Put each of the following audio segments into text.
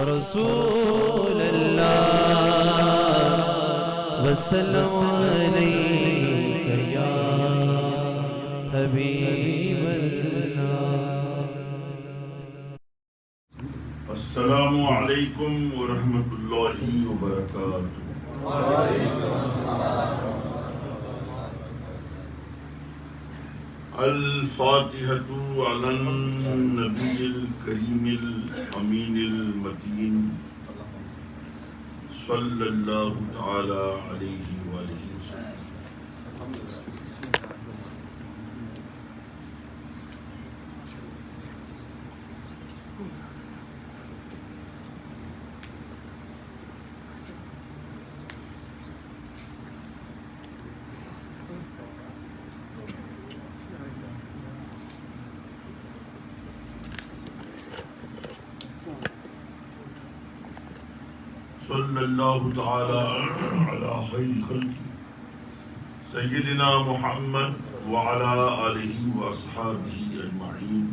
رسول اللہ وسلم علیک یا حبیب اللہ۔ السلام علیکم ورحمۃ اللہ وبرکاتہ۔ الفاتحة على النبي الكريم الأمين المتين صلى الله تعالى عليه وآله وسلم۔ صلی اللہ تعالی علی خیر خلقہ سیدنا محمد وعلی آلہ واصحابہ اجمعین۔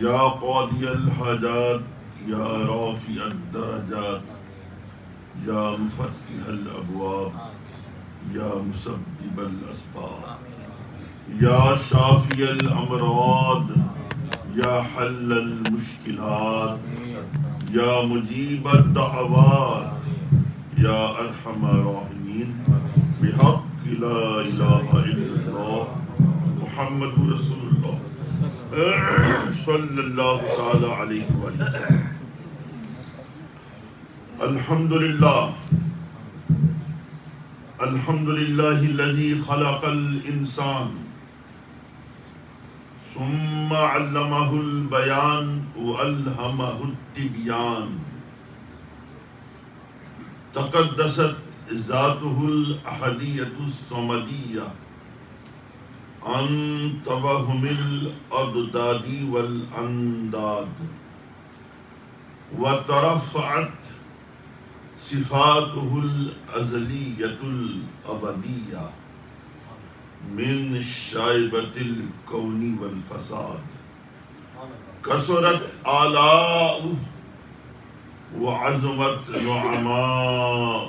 یا قاضی الحاجات یا رافع الدرجات یا مفتح الابواب یا مسبب الاسباب یا شافی الامراض یا حل المشکلات یا مجیب الدعوات یا ارحم الراحمین بحق لا الہ الا اللہ محمد رسول اللہ صلی اللہ تعالی علیہ وسلم۔ الحمدللہ الحمدللہ الذی خلق الانسان ثم علمہ البیان وألہمہ التبیان۔ تقدست ذاتہ الأحدیۃ الصمدیہ عن توہم الأضداد والأنداد، وترفعت صفاتہ الأزلیۃ الأبدیہ من شائبۃ الکون والفساد۔ کثرت آلاؤہ وعظمت نعماؤہ۔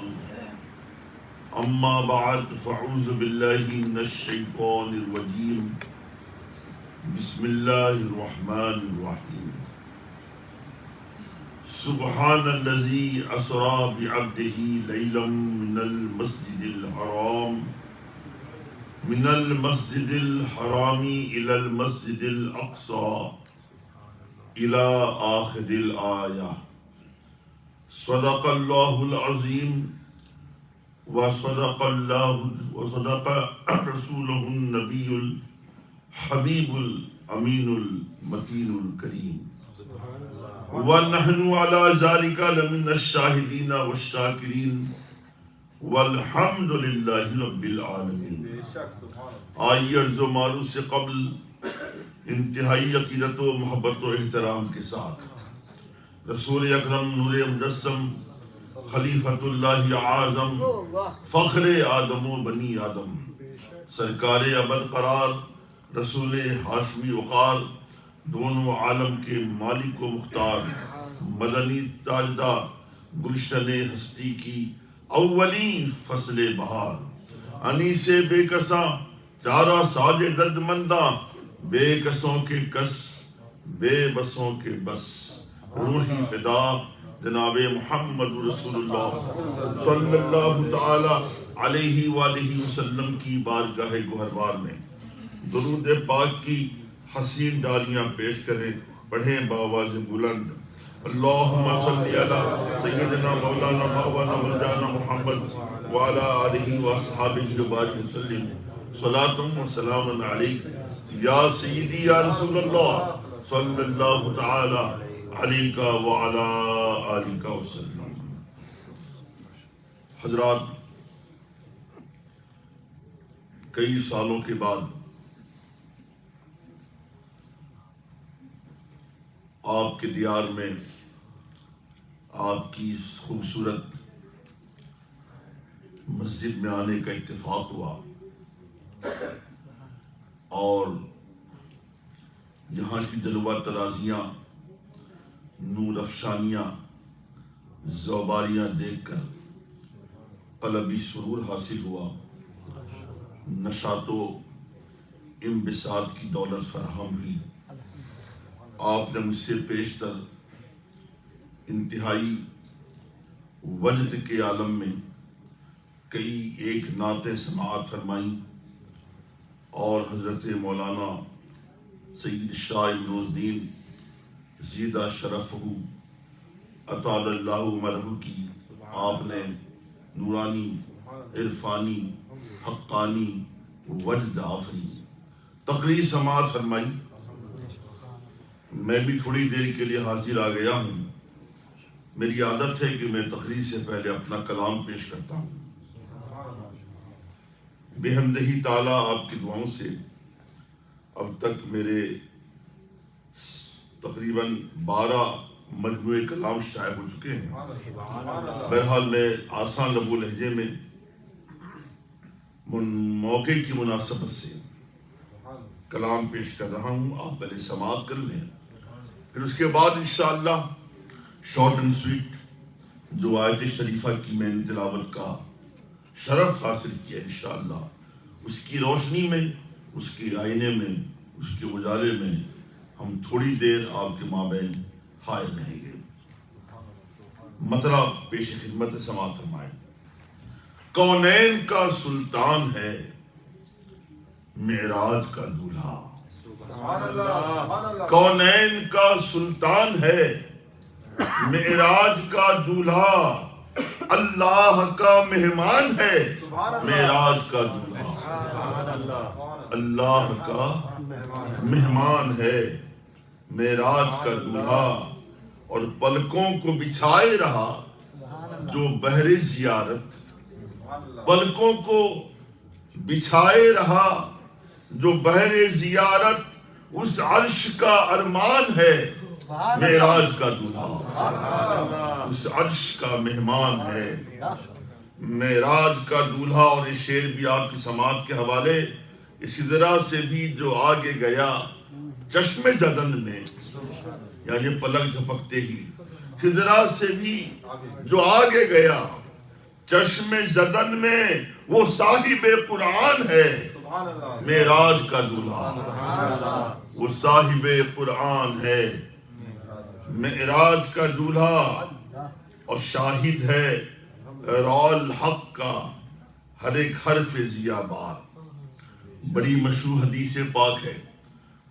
اما بعد فاعوذ باللہ من الشیطان الرجیم۔ بسم اللہ الرحمن الرحیم۔ سبحان الذی اسری بعبدہ لیلا من المسجد الحرام إلى المسجد الأقصى إلى آخر الآية۔ صدق الله العظيم وصدق رسوله النبي الحبيب الأمين المتين الكريم، ونحن على ذلك لمن الشاهدين والشاكرين والحمد للہ رب العالمین۔ آئی عرض و معروف سے قبل انتہائی عقیدت و محبت و احترام کے ساتھ رسول اکرم نور مجسم خلیفۃ اللہ اعظم فخر آدم و بنی آدم سرکار ابد قرار رسول ہاشمی وقار دونوں عالم کے مالک و مختار مدنی تاجدار گلشن ہستی کی اولی فصل بہار انیس بے کساں چارہ ساج درد منداں بے کسوں کے کس بے بسوں کے بس روحی فدا جناب محمد رسول اللہ صلی اللہ تعالی علیہ وآلہ وسلم کی بارگاہ گوہربار میں درود پاک کی حسین ڈالیاں پیش کریں، پڑھیں بآواز بلند۔ اللہم صلی علی سیدنا مولانا مولانا مولانا محمد وعلی آلہ واصحابہ وبارک وسلم۔ صلاۃ و سلام علیک یا سیدی یا رسول اللہ صلی اللہ تعالی علیہ وعلی آلہ وسلم۔ حضرات، کئی سالوں کے بعد آپ کے دیار میں آپ کی اس خوبصورت مسجد میں آنے کا اتفاق ہوا اور یہاں کی جلوہ ترازیاں نور افشانیاں زوباریاں دیکھ کر قلبی سرور حاصل ہوا، نشاط و انبساط کی دولت فراہم ہوئی۔ آپ نے مجھ سے پیشتر انتہائی وجد کے عالم میں کئی ایک نعتیں سماعت فرمائیں، اور حضرت مولانا سید شاہ امروز دین زیدہ شرفہ اطال اللہ عمرہ کی آپ نے نورانی، عرفانی، حقانی وجد آفری تقریر سماعت فرمائی۔ میں بھی تھوڑی دیر کے لیے حاضر آ گیا ہوں۔ میری عادت ہے کہ میں تقریر سے پہلے اپنا کلام پیش کرتا ہوں۔ بحمدہ تعالیٰ آپ کی دعاؤں سے اب تک میرے تقریباً 12 مجموعے کلام شائع ہو چکے ہیں۔ بہرحال میں آسان لب و لہجے میں موقع کی مناسبت سے کلام پیش کر رہا ہوں، آپ پہلے سماعت کر لیں، پھر اس کے بعد انشاءاللہ شارٹ اینڈ سویٹ جو آیت شریفہ کی میں نے تلاوت کا شرف حاصل کیا انشاءاللہ، اس کی روشنی میں، اس کے آئینے میں، اس کے اجالے میں ہم تھوڑی دیر آپ کے مابین حائل رہیں گے۔ مطلب پیش خدمت سماعت فرمائیں۔ کونین کا سلطان ہے معراج کا دولہا، کونین کا سلطان ہے معراج کا دولہا، اللہ کا مہمان ہے معراج کا دولہا، اللہ کا مہمان ہے معراج کا دولہا، اور پلکوں کو بچھائے رہا جو بہر زیارت، پلکوں کو بچھائے رہا جو بہر زیارت، اس عرش کا ارمان ہے معراج کا دولہا، اس عرش کا مہمان ہے معراج کا دولہا۔ اور یہ شعر بھی آپ کی سماعت کے حوالے، اسی طرح سے بھی جو آگے گیا چشم جدن میں، یعنی پلک جھپکتے ہی، اسی طرح سے بھی جو آگے گیا چشم زدن میں، وہ صاحب قرآن ہے معراج کا دولہا، وہ صاحب قرآن ہے معراج کا دولہا، اور شاہد ہے رال حق کا ہر ایک حرف ضیا بار۔ بڑی مشہور حدیث پاک ہے،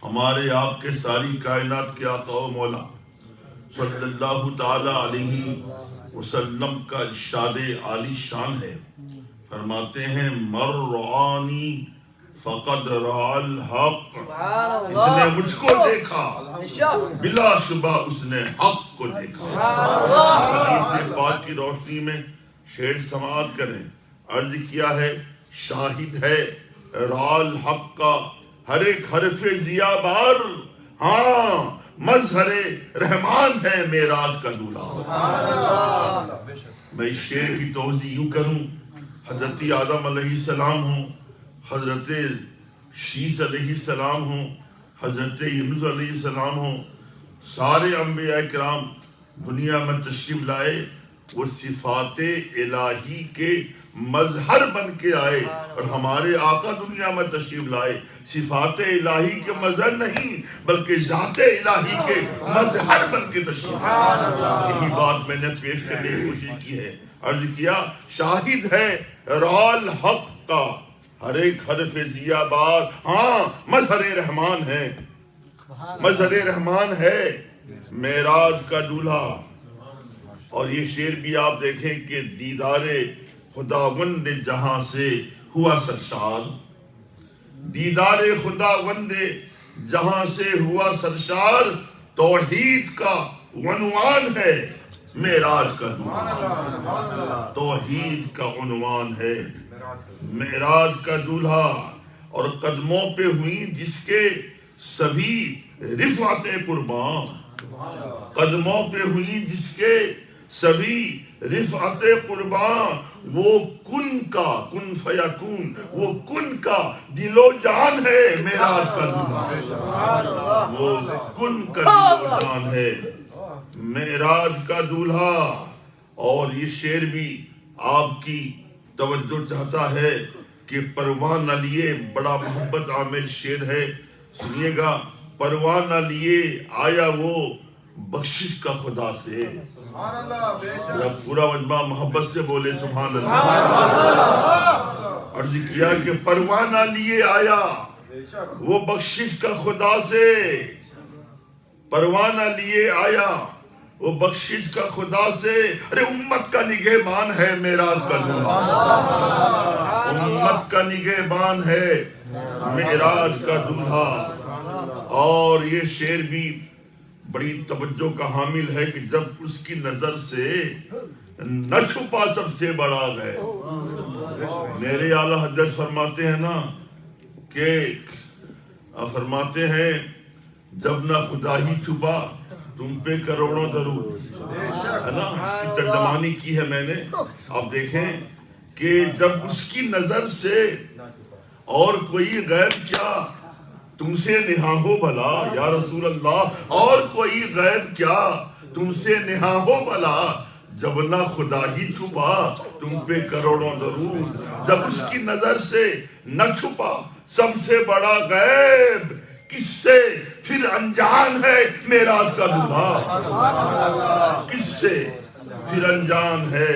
ہمارے آپ کے ساری کائنات کے آقا و مولا صلی اللہ تعالی علیہ وسلم کا ارشاد عالی شان ہے، فرماتے ہیں مر رعانی فقد رعا الحق، اس نے مجھ کو دیکھا بلا شبہ اس نے حق کو دیکھا۔ حدیث پاک کی روشنی میں شعر سماعت کریں۔ عرض کیا ہے شاہد ہے رعا الحق کا ہر ایک حرف ضیا بار، ہاں مظہر رحمان ہے معراج کا دولہا۔ میں اس شعر کی توضیح یوں کروں، حضرت آدم علیہ السلام ہوں، حضرت شیس علیہ السلام ہوں، حضرت یونس علیہ السلام ہوں، سارے انبیاء کرام دنیا میں تشریف لائے، وہ صفات الہی کے مظہر بن کے آئے، اور ہمارے آقا دنیا میں تشریف لائے صفات الہی کے مظہر نہیں بلکہ ذات الہی کے مظہر بن کے تشریف لائے۔ یہی بات میں نے پیش کرنے کی کوشش کی ہے۔ عرض کیا شاہد ہے رال حق کا ہر ایک حرف ضیا بار، ہاں مظہر رحمان ہے، مظہر رحمان ہے معراج کا دولہا۔ اور یہ شعر بھی آپ دیکھیں کہ دیدار خداوند جہاں سے ہوا سرشار، دیدار خداوند جہاں سے ہوا سرشار، توحید کا عنوان ہے معراج کا دولہا، توحید کا عنوان ہے معراج کا دولہا۔ اور قدموں پہ ہوئی جس کے سبھی رفعت قربان، قدموں پہ ہوئی جس کے سبھی رفعت قربان، وہ کن کا کن فیکون، وہ کن کا دل و جان ہے معراج کا دولہا، وہ کن کا دل و جان ہے معراج کا دولہا. اور یہ شعر بھی آپ کی توجہ چاہتا ہے کہ پرواہ نہ لیے، بڑا محبت عامر شعر ہے، سنیے گا. پرواہ نہ لیے آیا وہ بخشش کا خدا سے. پورا مجمع محبت سے بولے سبحان اللہ. عرض کیا کہ پرواہ نہ لیے آیا وہ بخشش کا خدا سے. پرواہ نہ لیے آیا وہ بخشش کا خدا سے. ارے امت کا نگہبان ہے معراج کا دولہا. امت کا نگہبان ہے معراج کا دولہا. اور یہ شعر بھی بڑی توجہ کا حامل ہے کہ جب اس کی نظر سے نہ چھپا سب سے بڑا غیب. میرے اعلیٰ حضرت فرماتے ہیں نا کہ فرماتے ہیں جب نہ خدا ہی چھپا تم پہ کروڑوں درود. ہے نا، اس کی ترجمانی کی ہے میں نے. آپ دیکھیں کہ جب اس کی نظر سے اور کوئی غیب کیا تم سے نہاں ہو بھلا یا رسول اللہ. اور کوئی غیب کیا تم سے نہاں ہو بھلا. جب نہ خدا ہی چھپا تم پہ کروڑوں درود. جب اس کی نظر سے نہ چھپا سب سے بڑا غیب کس سے پھر انجان ہے معراج کا دولہا. کس سے پھر انجان ہے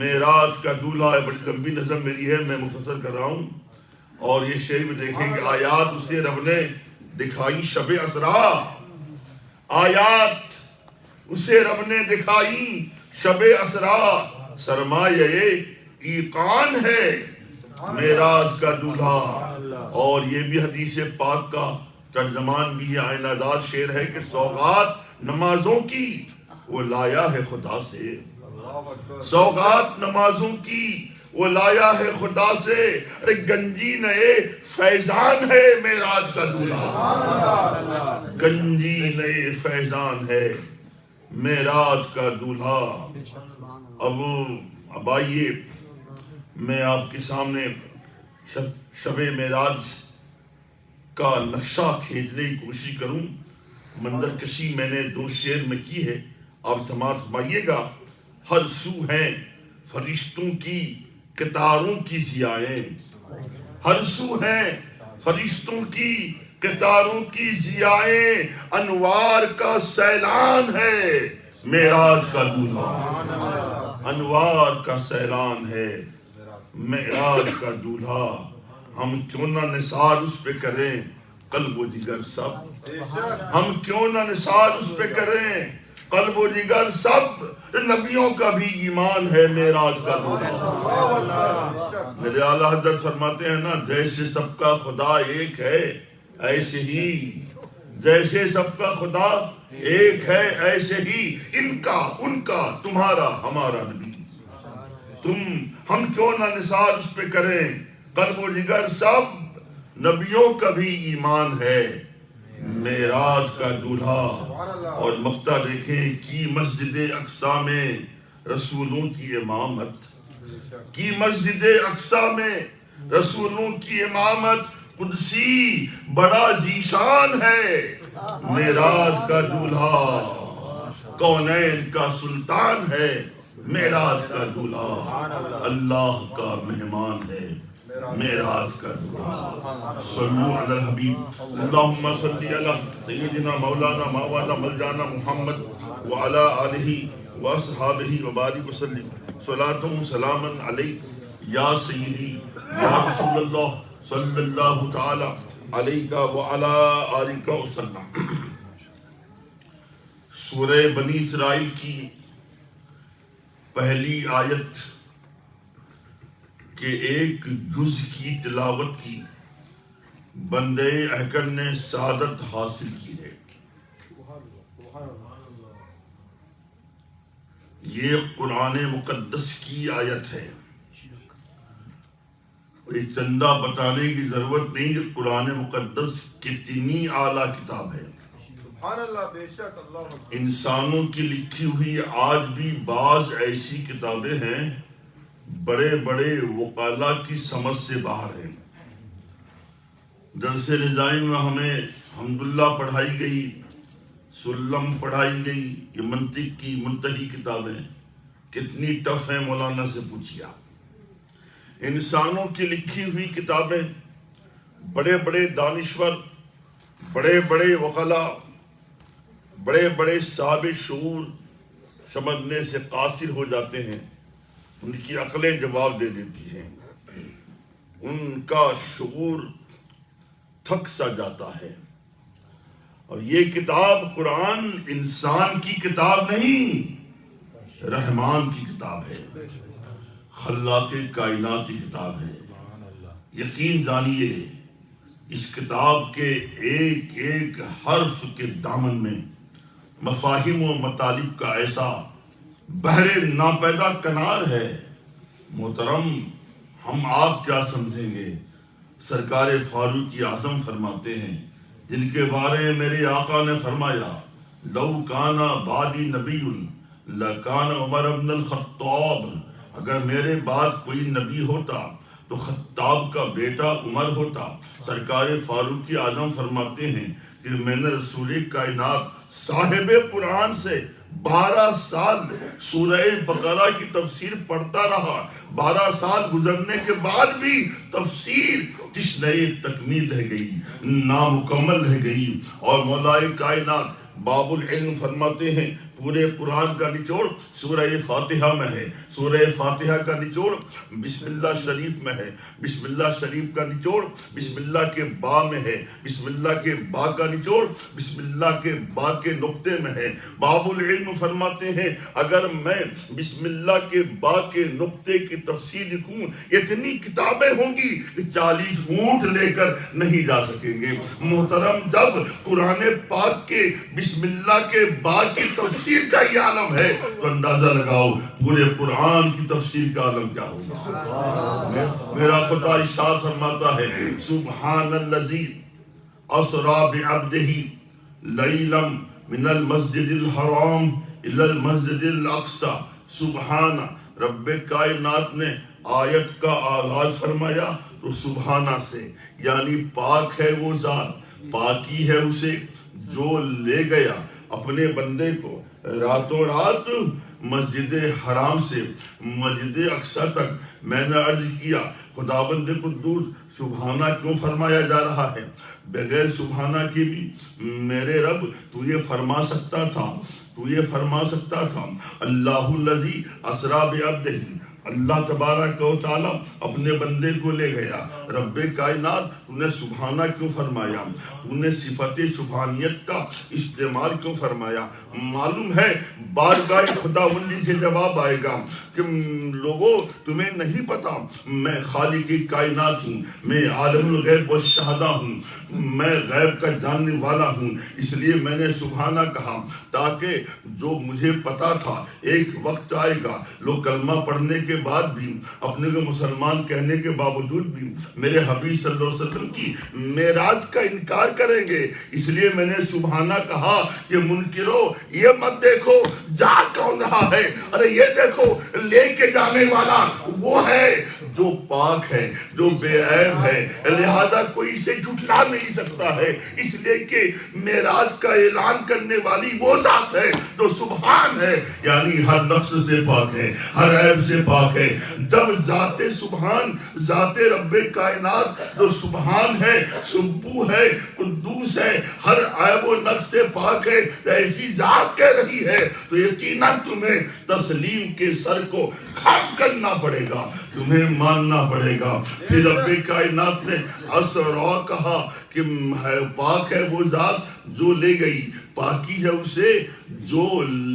معراج کا دولہا. بڑی لمبی نظم میری ہے، میں مختصر کر رہا ہوں. اور یہ شعر میں دیکھیں کہ آیات اسے رب نے دکھائی شب اسرا. آیات اسے رب نے دکھائی شب اسرا. سرمایہ ایقان ہے معراج کا دولہا. اور یہ بھی حدیث پاک کا ترجمان بھی ہے، آئینہ دار شعر ہے کہ سوغات نمازوں کی وہ لایا ہے خدا سے. سوغات نمازوں کی وہ لایا ہے خدا سے. ارے گنجی نئے فیضان ہے معراج کا دولہا. گنجی نئے فیضان ہے معراج کا دولہا. اب آئیے میں آپ کے سامنے شب معراج کا نقشہ کھینچنے کی کوشش کروں. منظر کشی میں نے 2 شعر میں کی ہے، آپ سماعت فرمائیے گا. ہر سو ہیں فرشتوں کی قطاروں کی ضیائیں. ہر سو ہیں فرشتوں کی قطاروں کی ضیائیں. انوار کا سیلان ہے معراج کا دولہا. انوار کا سیلان ہے معراج کا دولہا. ہم کیوں نہ نثار اس پہ کریں قلب و جگر سب. ہم کیوں نہ نثار اس پہ کریں قلب و جگر سب. نبیوں کا بھی ایمان ہے معراج کا دولہا. میرے اعلیٰ حضرت فرماتے ہیں نا جیسے سب کا خدا ایک ہے ایسے ہی. جیسے سب کا خدا ایک ہے ایسے ہی ان کا تمہارا ہمارا نبی. ہم کیوں نہ نثار اس پہ کریں قلب و جگر سب. نبیوں کا بھی ایمان ہے معراج کا دولہا. اور مقطع دیکھیں کی مسجد اقصی میں رسولوں کی امامت. کی مسجد اقصی میں رسولوں کی امامت. قدسی بڑا ذیشان ہے معراج کا دولہا. کونین کا سلطان ہے معراج کا دولہا. اللہ کا مہمان ہے معراج کا دولہا. صلو علی الحبیب اللہم صلی علی سیدنا مولانا مولانا ملجانا محمد وعلی آلہ واصحابہ وبارک وسلم. صلاۃ و سلاما علیک یا سیدی یا رسول اللہ صلی اللہ تعالی علیہ وعلی آلہ وسلم. سورہ بنی اسرائیل کی پہلی آیت کے ایک جز کی تلاوت کی بندے احکر نے سعادت حاصل کی ہے. یہ قرآن مقدس کی آیت ہے. یہ چندہ بتانے کی ضرورت نہیں کہ قرآن مقدس کتنی اعلیٰ کتاب ہے. سبحان اللہ، بے شک اللہ. انسانوں کی لکھی ہوئی آج بھی بعض ایسی کتابیں ہیں بڑے بڑے وکلاء کی سمجھ سے باہر ہیں. درس رضائی میں ہمیں الحمدللہ پڑھائی گئی سلم پڑھائی گئی، یہ منطق کی منتہی کتابیں کتنی ٹف ہیں، مولانا سے پوچھیا۔ انسانوں کی لکھی ہوئی کتابیں، بڑے بڑے دانشور، بڑے بڑے وکلا، بڑے بڑے صاحب شعور سمجھنے سے قاصر ہو جاتے ہیں، ان کی عقلیں جواب دے دیتی ہیں، ان کا شعور تھک سا جاتا ہے۔ اور یہ کتاب قرآن انسان کی کتاب نہیں، رحمان کی کتاب ہے، خلاق کائنات کی کتاب ہے۔ یقین جانیے اس کتاب کے ایک ایک حرف کے دامن میں مفاہیم و مطالب کا ایسا بحر ناپیدا کنار ہے۔ محترم، ہم آپ کیا سمجھیں گے؟ سرکار فاروق اعظم فرماتے ہیں، جن کے بارے میں میرے آقا نے فرمایا، لو کانا بعدی نبی لکان عمر بن الخطاب، اگر میرے بعد کوئی نبی ہوتا تو خطاب کا بیٹا عمر ہوتا۔ سرکار فاروق اعظم فرماتے ہیں کہ میں نے رسول کائنات صاحب قرآن سے 12 سال سورہ بقرہ کی تفسیر پڑھتا رہا، 12 سال گزرنے کے بعد بھی تفسیر تشنہ تکمیل رہ گئی، نامکمل رہ گئی۔ اور مولا کائنات باب العلم فرماتے ہیں پورے قرآن کا نچوڑ سورہ فاتحہ میں ہے، سورہ فاتحہ کا نچوڑ بسم اللہ شریف میں ہے، بسم اللہ شریف کا نچوڑ بسم اللہ کے با میں ہے، بسم اللہ کے با کا نچوڑ بسم اللہ کے با کے نقطے میں ہے۔ باب العلم فرماتے ہیں اگر میں بسم اللہ کے با کے نقطے کی تفسیر لکھوں، اتنی کتابیں ہوں گی کہ 40 اونٹ لے کر نہیں جا سکیں گے۔ محترم، جب قرآن پاک کے بسم اللہ کے با کی تفسیر کا یہ عالم ہے تو اندازہ لگاؤ پورے قرآن کی تفسیر کا عالم کیا ہوگا۔ میرا خدا ارشاد فرماتا ہے، سبحان الذی اسری بعبدہ لیلا من المسجد الحرام الی المسجد الاقصی۔ سبحان رب کائنات نے آیت کا آغاز فرمایا تو سبحانہ سے، یعنی پاک ہے وہ ذات، پاکی ہے اسے جو لے گیا اپنے بندے کو راتوں رات مسجد حرام سے مسجد اقصی تک۔ میں نے عرض کیا خداوند قدوس سبحانہ کیوں فرمایا جا رہا ہے؟ بغیر سبحانہ کے بھی میرے رب تو یہ فرما سکتا تھا، تو یہ فرما سکتا تھا اللہ الذی اسری بعبدہ، اللہ تبارک و تعالی اپنے بندے کو لے گیا۔ رب کائنات تو نے سبحانہ کیوں فرمایا؟ تو نے صفت سبحانیت کا استعمال کیوں فرمایا؟ معلوم ہے بارگاہ خداوندی سے جواب آئے گا کہ لوگوں تمہیں نہیں پتا میں خالق کائنات ہوں، میں عالم الغیب والشہادہ ہوں، میں غیب کا جاننے والا ہوں، اس لیے میں نے سبحانہ کہا تاکہ جو مجھے پتا تھا ایک وقت آئے گا لوگ کلمہ پڑھنے کے بعد بھی، اپنے کو مسلمان کہنے کے باوجود بھی میرے حبیب صلی اللہ علیہ وسلم کی معراج کا انکار کریں گے۔ اس لیے میں نے سبحانہ کہا کہ منکرو یہ مت دیکھو جا کون رہا ہے، ارے یہ دیکھو لے کے جانے والا وہ ہے جو پاک ہے، جو بے عیب ہے، لہذا کوئی اسے جھٹلا نہیں سکتا ہے، اس لیے کہ معراج کا اعلان کرنے والی وہ ذات ہے جو سبحان ہے، یعنی ہر نقص سے پاک ہے، ہر عیب سے پاک ہے۔ جب ذات سبحان، ذات رب کائنات جو سبحان ہے، سبو ہے، قدوس ہے، ہر عیب و نقص سے پاک ہے، ایسی ذات کہہ رہی ہے تو یقیناً تمہیں تسلیم کے سر کو خم کرنا پڑے گا، تمہیں ماننا پڑے گا۔ پھر رب کائنات نے اسرا کہا کہ پاک ہے وہ ذات جو لے گئی، پاکی ہے اسے جو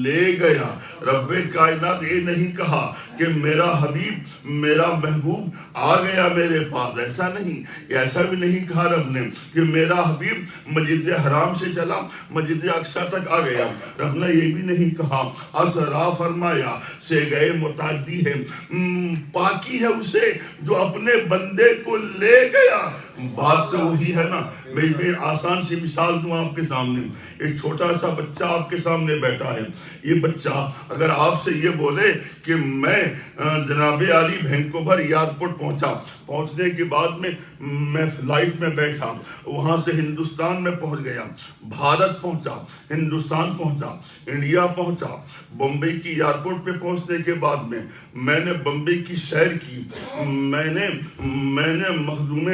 لے گیا۔ رب کائنات یہ نہیں کہا کہ میرا حبیب میرا محبوب آ گیا میرے پاس، ایسا نہیں، ایسا بھی نہیں کہا رب نے کہ میرا حبیب مسجد حرام سے چلا مسجد اقصی تک آ گیا۔ رب نے یہ بھی نہیں کہا، اسرا فرمایا سے گئے متعدی ہے، پاکی ہے اسے جو اپنے بندے کو لے گیا۔ بات تو وہی ہے نا۔ میں آسان سی مثال دوں آپ کے سامنے، ایک چھوٹا سا بچہ آپ کے سامنے بیٹھا ہے، یہ بچہ اگر آپ سے یہ بولے کہ میں جناب علی وینکوور ایئرپورٹ پہنچا پہنچنے کے بعد میں فلائٹ میں بیٹھا، وہاں سے ہندوستان میں پہنچ گیا، بھارت پہنچا، ہندوستان پہنچا، انڈیا پہنچا۔ بمبئی کی ایئرپورٹ پہ پہنچنے کے بعد میں نے بمبئی کی سیر کی، میں نے مخدوم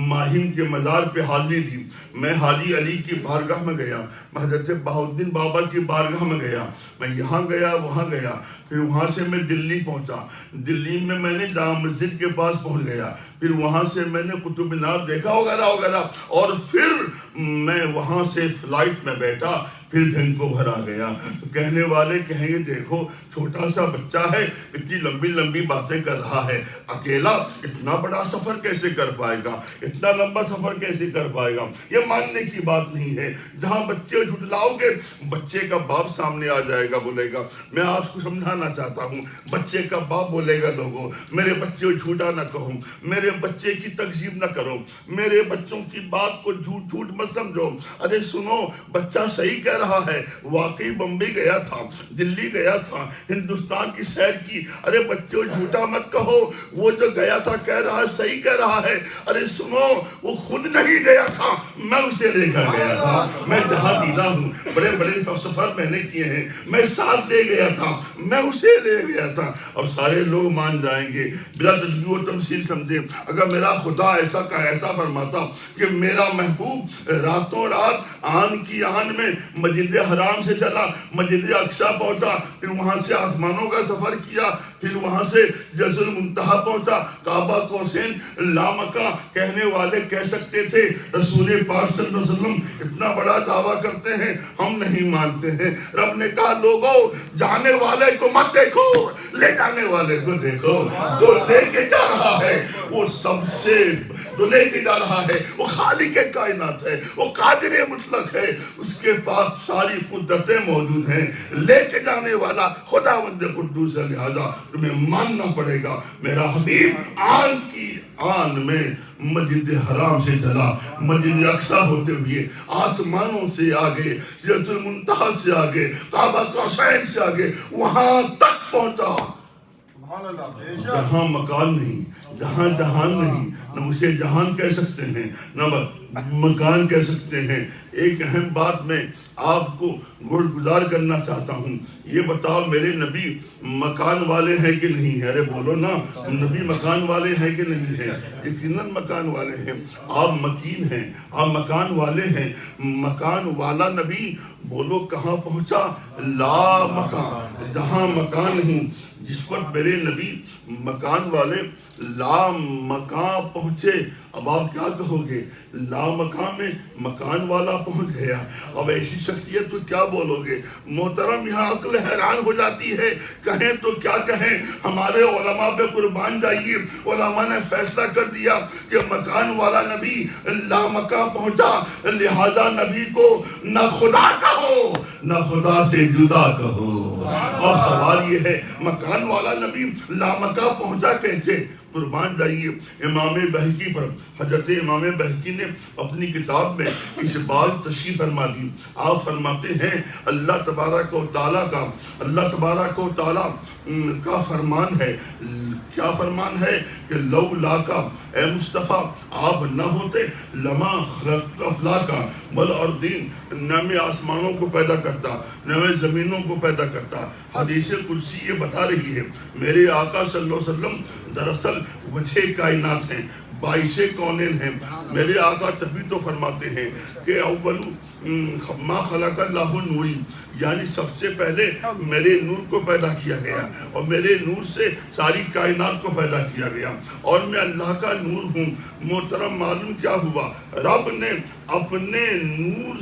ماہم کے مزار پہ حاضری دی، میں حاجی علی کی بارگاہ میں گیا، میں حضرت بہاؤالدین بابا کی بارگاہ میں گیا، میں یہاں گیا وہاں گیا، پھر وہاں سے میں دلی پہنچا، دلی میں نے جامع مسجد کے پاس پہنچ گیا، پھر وہاں سے میں نے قطب مینار دیکھا وغیرہ وغیرہ، اور پھر میں وہاں سے فلائٹ میں بیٹھا، پھر وینکوور آ گیا۔ کہنے والے کہیں گے دیکھو چھوٹا سا بچہ ہے، اتنی لمبی لمبی باتیں کر رہا ہے، اکیلا اتنا بڑا سفر کیسے کر پائے گا، اتنا لمبا سفر کیسے کر پائے گا؟ یہ ماننے کی بات نہیں ہے۔ جہاں بچے جھٹلاؤ گے، بچے کا باپ سامنے آ جائے گا، بولے گا۔ میں آپ کو سمجھانا چاہتا ہوں، بچے کا باپ بولے گا لوگوں میرے بچے کو جھوٹا نہ کہو، میرے بچے کی تکذیب نہ کرو، میرے بچوں کی بات کو جھوٹ مت سمجھو۔ ارے سنو، بچہ صحیح کہہ رہا ہے، واقعی بمبئی گیا تھا، دلی گیا تھا، ہندوستان کی سیر کی۔ ارے بچوں جھوٹا مت کہو، وہ جو گیا تھا کہہ رہا ہے، صحیح کہہ رہا ہے۔ ارے سنو، وہ خود نہیں گیا تھا، میں اسے لے کر گیا تھا۔ میں جہاں دینا ہوں، بڑے بڑے سفر میں نے کیے ہیں، میں ساتھ لے گیا تھا، میں اسے لے گیا تھا۔ اور سارے لوگ مان جائیں گے، بلا تشبیہ و تمثیل سمجھے، اگر میرا خدا ایسا کا ایسا فرماتا کہ میرا محبوب راتوں رات آن کی آن میں مسجد حرام سے چلا، مسجد اقصیٰ پہنچا، پھر وہاں سے آسمانوں کا سفر کیا، پھر وہاں سے جزر المنتہا پہنچا، کعبہ قوسین لامکہ، کہنے والے کہہ سکتے تھے رسول پاک صلی اللہ علیہ وسلم اتنا بڑا دعویٰ کرتے ہیں، ہم نہیں مانتے ہیں۔ رب نے کہا لوگوں جانے والے کو مت دیکھو، لے جانے والے کو دیکھو، جو لے کے جا رہا ہے وہ سب سے جو لے کے جا رہا ہے وہ خالق کائنات ہے، وہ قادر مطلق ہے، اس کے پاس ساری قدرتیں موجود ہیں، لے کے جانے والا خداوند قدوس ہے، لہذا تمہیں ماننا پڑے گا۔ میرا حبیب آن کی آن میں مسجد حرام سے چلا، مسجد اقصیٰ ہوتے ہوئے آسمانوں سے آگے، سدرۃ المنتہا سے آگے، کعبہ قوسین سے آگے، وہاں تک پہنچا جہاں مکان نہیں، جہاں جہان نہیں، نہ اسے جہان کہہ سکتے ہیں نہ مکان کہہ سکتے ہیں۔ ایک اہم بات میں آپ کو گزار کرنا چاہتا ہوں، یہ بتاؤ میرے نبی مکان والے ہیں کہ نہیں ہیں؟ ارے بولو نا، نبی مکان والے ہیں کہ نہیں ہیں؟ یقیناً مکان والے ہیں۔ آپ مکین ہیں، آپ مکان والے ہیں۔ مکان والا نبی بولو کہاں پہنچا؟ لا مکان، جہاں مکان نہیں، جس پر میرے نبی مکان والے لا مکان پہنچے۔ اب آپ کیا کہو گے؟ لا مکان میں مکان والا پہنچ گیا، اب ایسی شخصیت تو کیا بولو گے؟ محترم یہاں عقل حیران ہو جاتی ہے، کہیں تو کیا کہیں۔ ہمارے علماء پہ قربان جائیے، علماء نے فیصلہ کر دیا کہ مکان والا نبی لا مکان پہنچا، لہذا نبی کو نہ خدا کہو نہ خدا سے جدا کہو۔ اور سوال یہ ہے مکان والا نبی لا مکان پہنچا کیسے؟ قربان جائیے امام بہقی پر، حضرت امام بہقی نے اپنی کتاب میں اس بات تشریح فرما دی۔ آپ فرماتے ہیں اللہ تبارک و تعالیٰ کا فرمان ہے، کیا فرمان ہے کہ لولا کا اے مصطفیٰ آپ نہ ہوتے لما خلقت افلاکا والارضین، نہ میں آسمانوں کو پیدا کرتا نہ میں زمینوں کو پیدا کرتا۔ حدیث قدسی یہ بتا رہی ہے میرے آقا صلی اللہ علیہ وسلم دراصل وجہ کائنات ہیں، باعث کونین ہیں۔ میرے آقا تبھی تو فرماتے ہیں کہ اول ما خلق اللہ نوری، یعنی سب سے پہلے میرے نور کو پیدا کیا گیا اور میرے نور سے ساری کائنات کو پیدا کیا گیا اور میں اللہ کا نور ہوں۔ محترم معلوم کیا ہوا؟ رب نے اپنے نور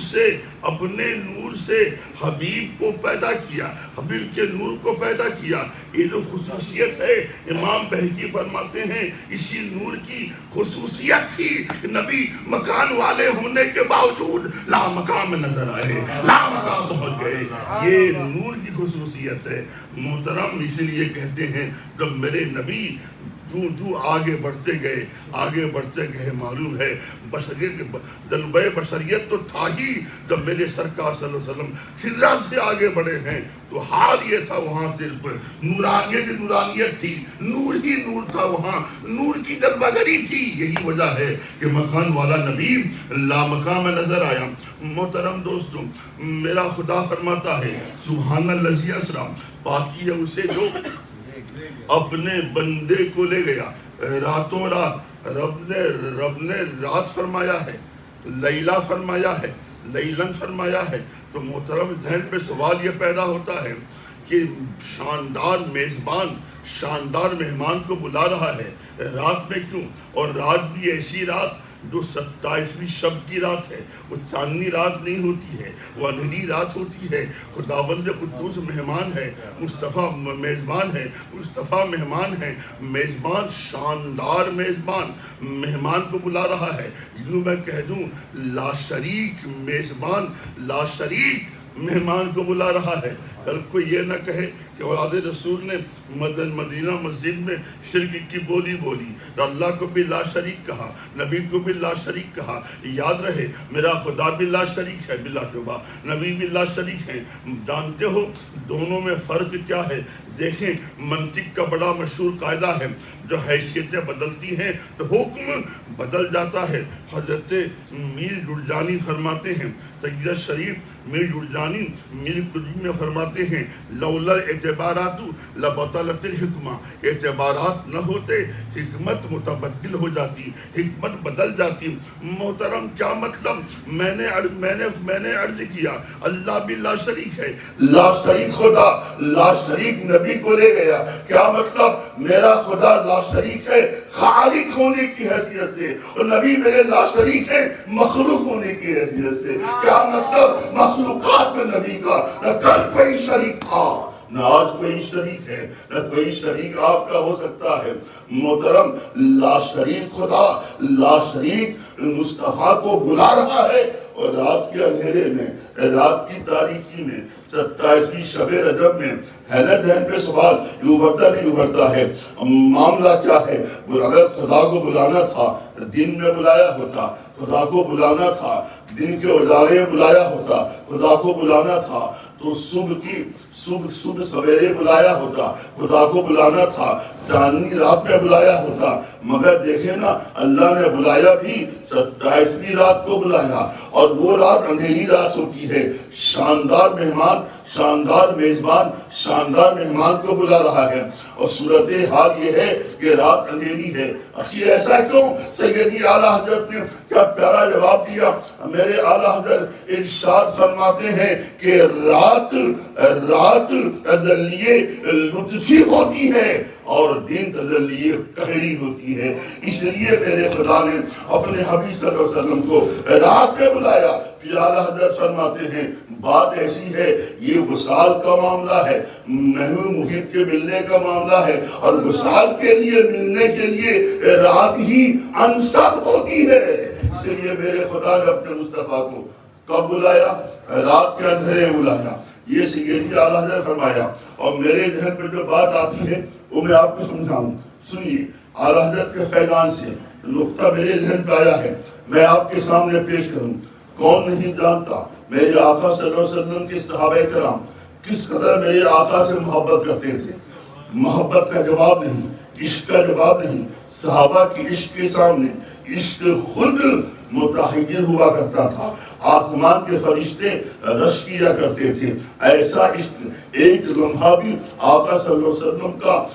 سے حبیب کو پیدا کیا، حبیب کے نور کو پیدا کیا۔ یہ جو خصوصیت ہے امام بہقی فرماتے ہیں اسی نور کی خصوصیت تھی کہ نبی مکان والے ہونے کے باوجود لا مکان میں نظر آئے، لا مکان پہنچ گئے۔ یہ نور کی خصوصیت ہے محترم، اسی لیے کہتے ہیں جب میرے نبی جو آگے بڑھتے گئے معلوم ہے جلوہ بشریت تو تھا ہی جب میرے سرکار صلی اللہ علیہ وسلم خضرا سے آگے بڑھے ہیں تو حال یہ تھا وہاں صرف نورانیت تھی، نور ہی نور تھا، وہاں نور کی جلوہ گری تھی. یہی وجہ ہے کہ مکان والا نبی لامکان میں نظر آیا. محترم دوستوں، میرا خدا فرماتا ہے سبحان الذی اسری، پاکی ہے اسے جو اپنے بندے کو لے گیا راتوں رات. رب نے رات فرمایا ہے، لیلہ فرمایا ہے، لیلن فرمایا ہے. تو محترم ذہن پہ سوال یہ پیدا ہوتا ہے کہ شاندار میزبان شاندار مہمان کو بلا رہا ہے رات میں کیوں؟ اور رات بھی ایسی رات جو 27ویں شب کی رات ہے، وہ چاندنی رات نہیں ہوتی ہے، وہ اندھیری رات ہوتی ہے. خداوند قدوس مہمان ہے، مصطفیٰ میزبان ہے، مصطفیٰ مہمان ہے. میزبان شاندار میزبان مہمان کو بلا رہا ہے. یوں میں کہہ دوں لا شریک میزبان لا شریک مہمان کو بلا رہا ہے. کل کوئی یہ نہ کہے کہ اولاد رسول نے مدینہ مسجد میں شرک کی بولی بولی، اللہ کو بھی لا شریک کہا، نبی کو بھی لا شریک کہا. یاد رہے میرا خدا بھی لا شریک ہے بلا شبہ، نبی بھی لا شریک ہے. جانتے ہو دونوں میں فرق کیا ہے؟ دیکھیں منطق کا بڑا مشہور قاعدہ ہے، جو حیثیتیں بدلتی ہیں تو حکم بدل جاتا ہے. حضرت میر جرجانی فرماتے ہیں، سید شریف میر جرجانی میر قطبی میں فرماتے ہیں لولا اعتبارات لبطلت الحکمہ، اعتبارات نہ ہوتے حکمت متبدل ہو جاتی، حکمت بدل جاتی. محترم کیا مطلب؟ میں نے عرض کیا اللہ بھی لا شریک ہے، لا شریک خدا لا شریک نبی کو لے گیا. کیا مطلب؟ میرا خدا لا شریک ہے خالق ہونے کی حیثیت سے، اور نبی میرے لا شریک ہے مخلوق ہونے کی حیثیت سے. کیا مطلب؟ مخلوقات میں نبی کا نہ کل کوئی شریک تھا نہ آج کوئی شریک ہے، نہ کوئی شریک آپ کا ہو سکتا ہے. محترم لا شریک خدا لا شریک مصطفیٰ کو بلا رہا ہے. اور رات کے اندھیرے میں، رات کی تاریکی میں، 27ویں شب رجب میں ہے نا ذہن پہ سوال یہ ابھرتا نہیں ابھرتا ہے؟ معاملہ کیا ہے؟ اگر خدا کو بلانا تھا دن میں بلایا ہوتا، خدا کو بلانا تھا دن کے اجالے میں بلایا ہوتا، خدا کو بلانا تھا تو صبح سویرے بلایا ہوتا، خدا کو بلانا تھا چاندنی رات میں بلایا ہوتا. مگر دیکھیں نا اللہ نے بلایا بھی 27ویں رات کو بلایا، اور وہ رات اندھیری رات ہوتی ہے. شاندار مہمان شاندار میزبان شاندار مہمان کو بلا رہا ہے، اور صورتحال یہ ہے کہ رات اندھیری ہے. اخیر ایسا کیوں؟ سیدی اعلیٰ حضرت نے کیا پیارا جواب دیا. میرے اعلیٰ حضرت ارشاد فرماتے ہیں کہ رات تجلی لطفی ہوتی ہے اور دن تجلی قہری ہوتی ہے. اس لیے میرے خدا نے اپنے حبیب صلی اللہ علیہ وسلم کو رات میں بلایا. پھر اعلیٰ حضرت فرماتے ہیں بات ایسی ہے، یہ وصال کا معاملہ ہے، محو محب کے ملنے کا معاملہ ہے، اور وصال کے لیے ملنے کے لیے رات ہی انسب ہوتی ہے. اس لیے میرے خدا نے اپنے مصطفیٰ کو کب بلایا؟ رات کے اندھیرے بلایا. یہ سیدی اعلیٰ حضرت فرمایا. اور میرے ذہن پہ جو بات آتی ہے وہ میں آپ کو سمجھاؤں. سنیے اعلیٰ حضرت کے فیضان سے نقطہ میرے ذہن پہ آیا ہے، میں آپ کے سامنے پیش کروں. کون نہیں جانتا میرے آقا صلی اللہ علیہ وسلم کے صحابہ کرام کس قدر میرے آقا سے محبت کرتے تھے. محبت کا جواب نہیں، عشق کا جواب نہیں. صحابہ کی عشق کے سامنے عشق خود متحیر ہوا کرتا تھا. آسمان کے فرشتے رش کیا کرتے تھے. ایسا عشق ایک لمحہ بھی آقا صلی اللہ علیہ وسلم کا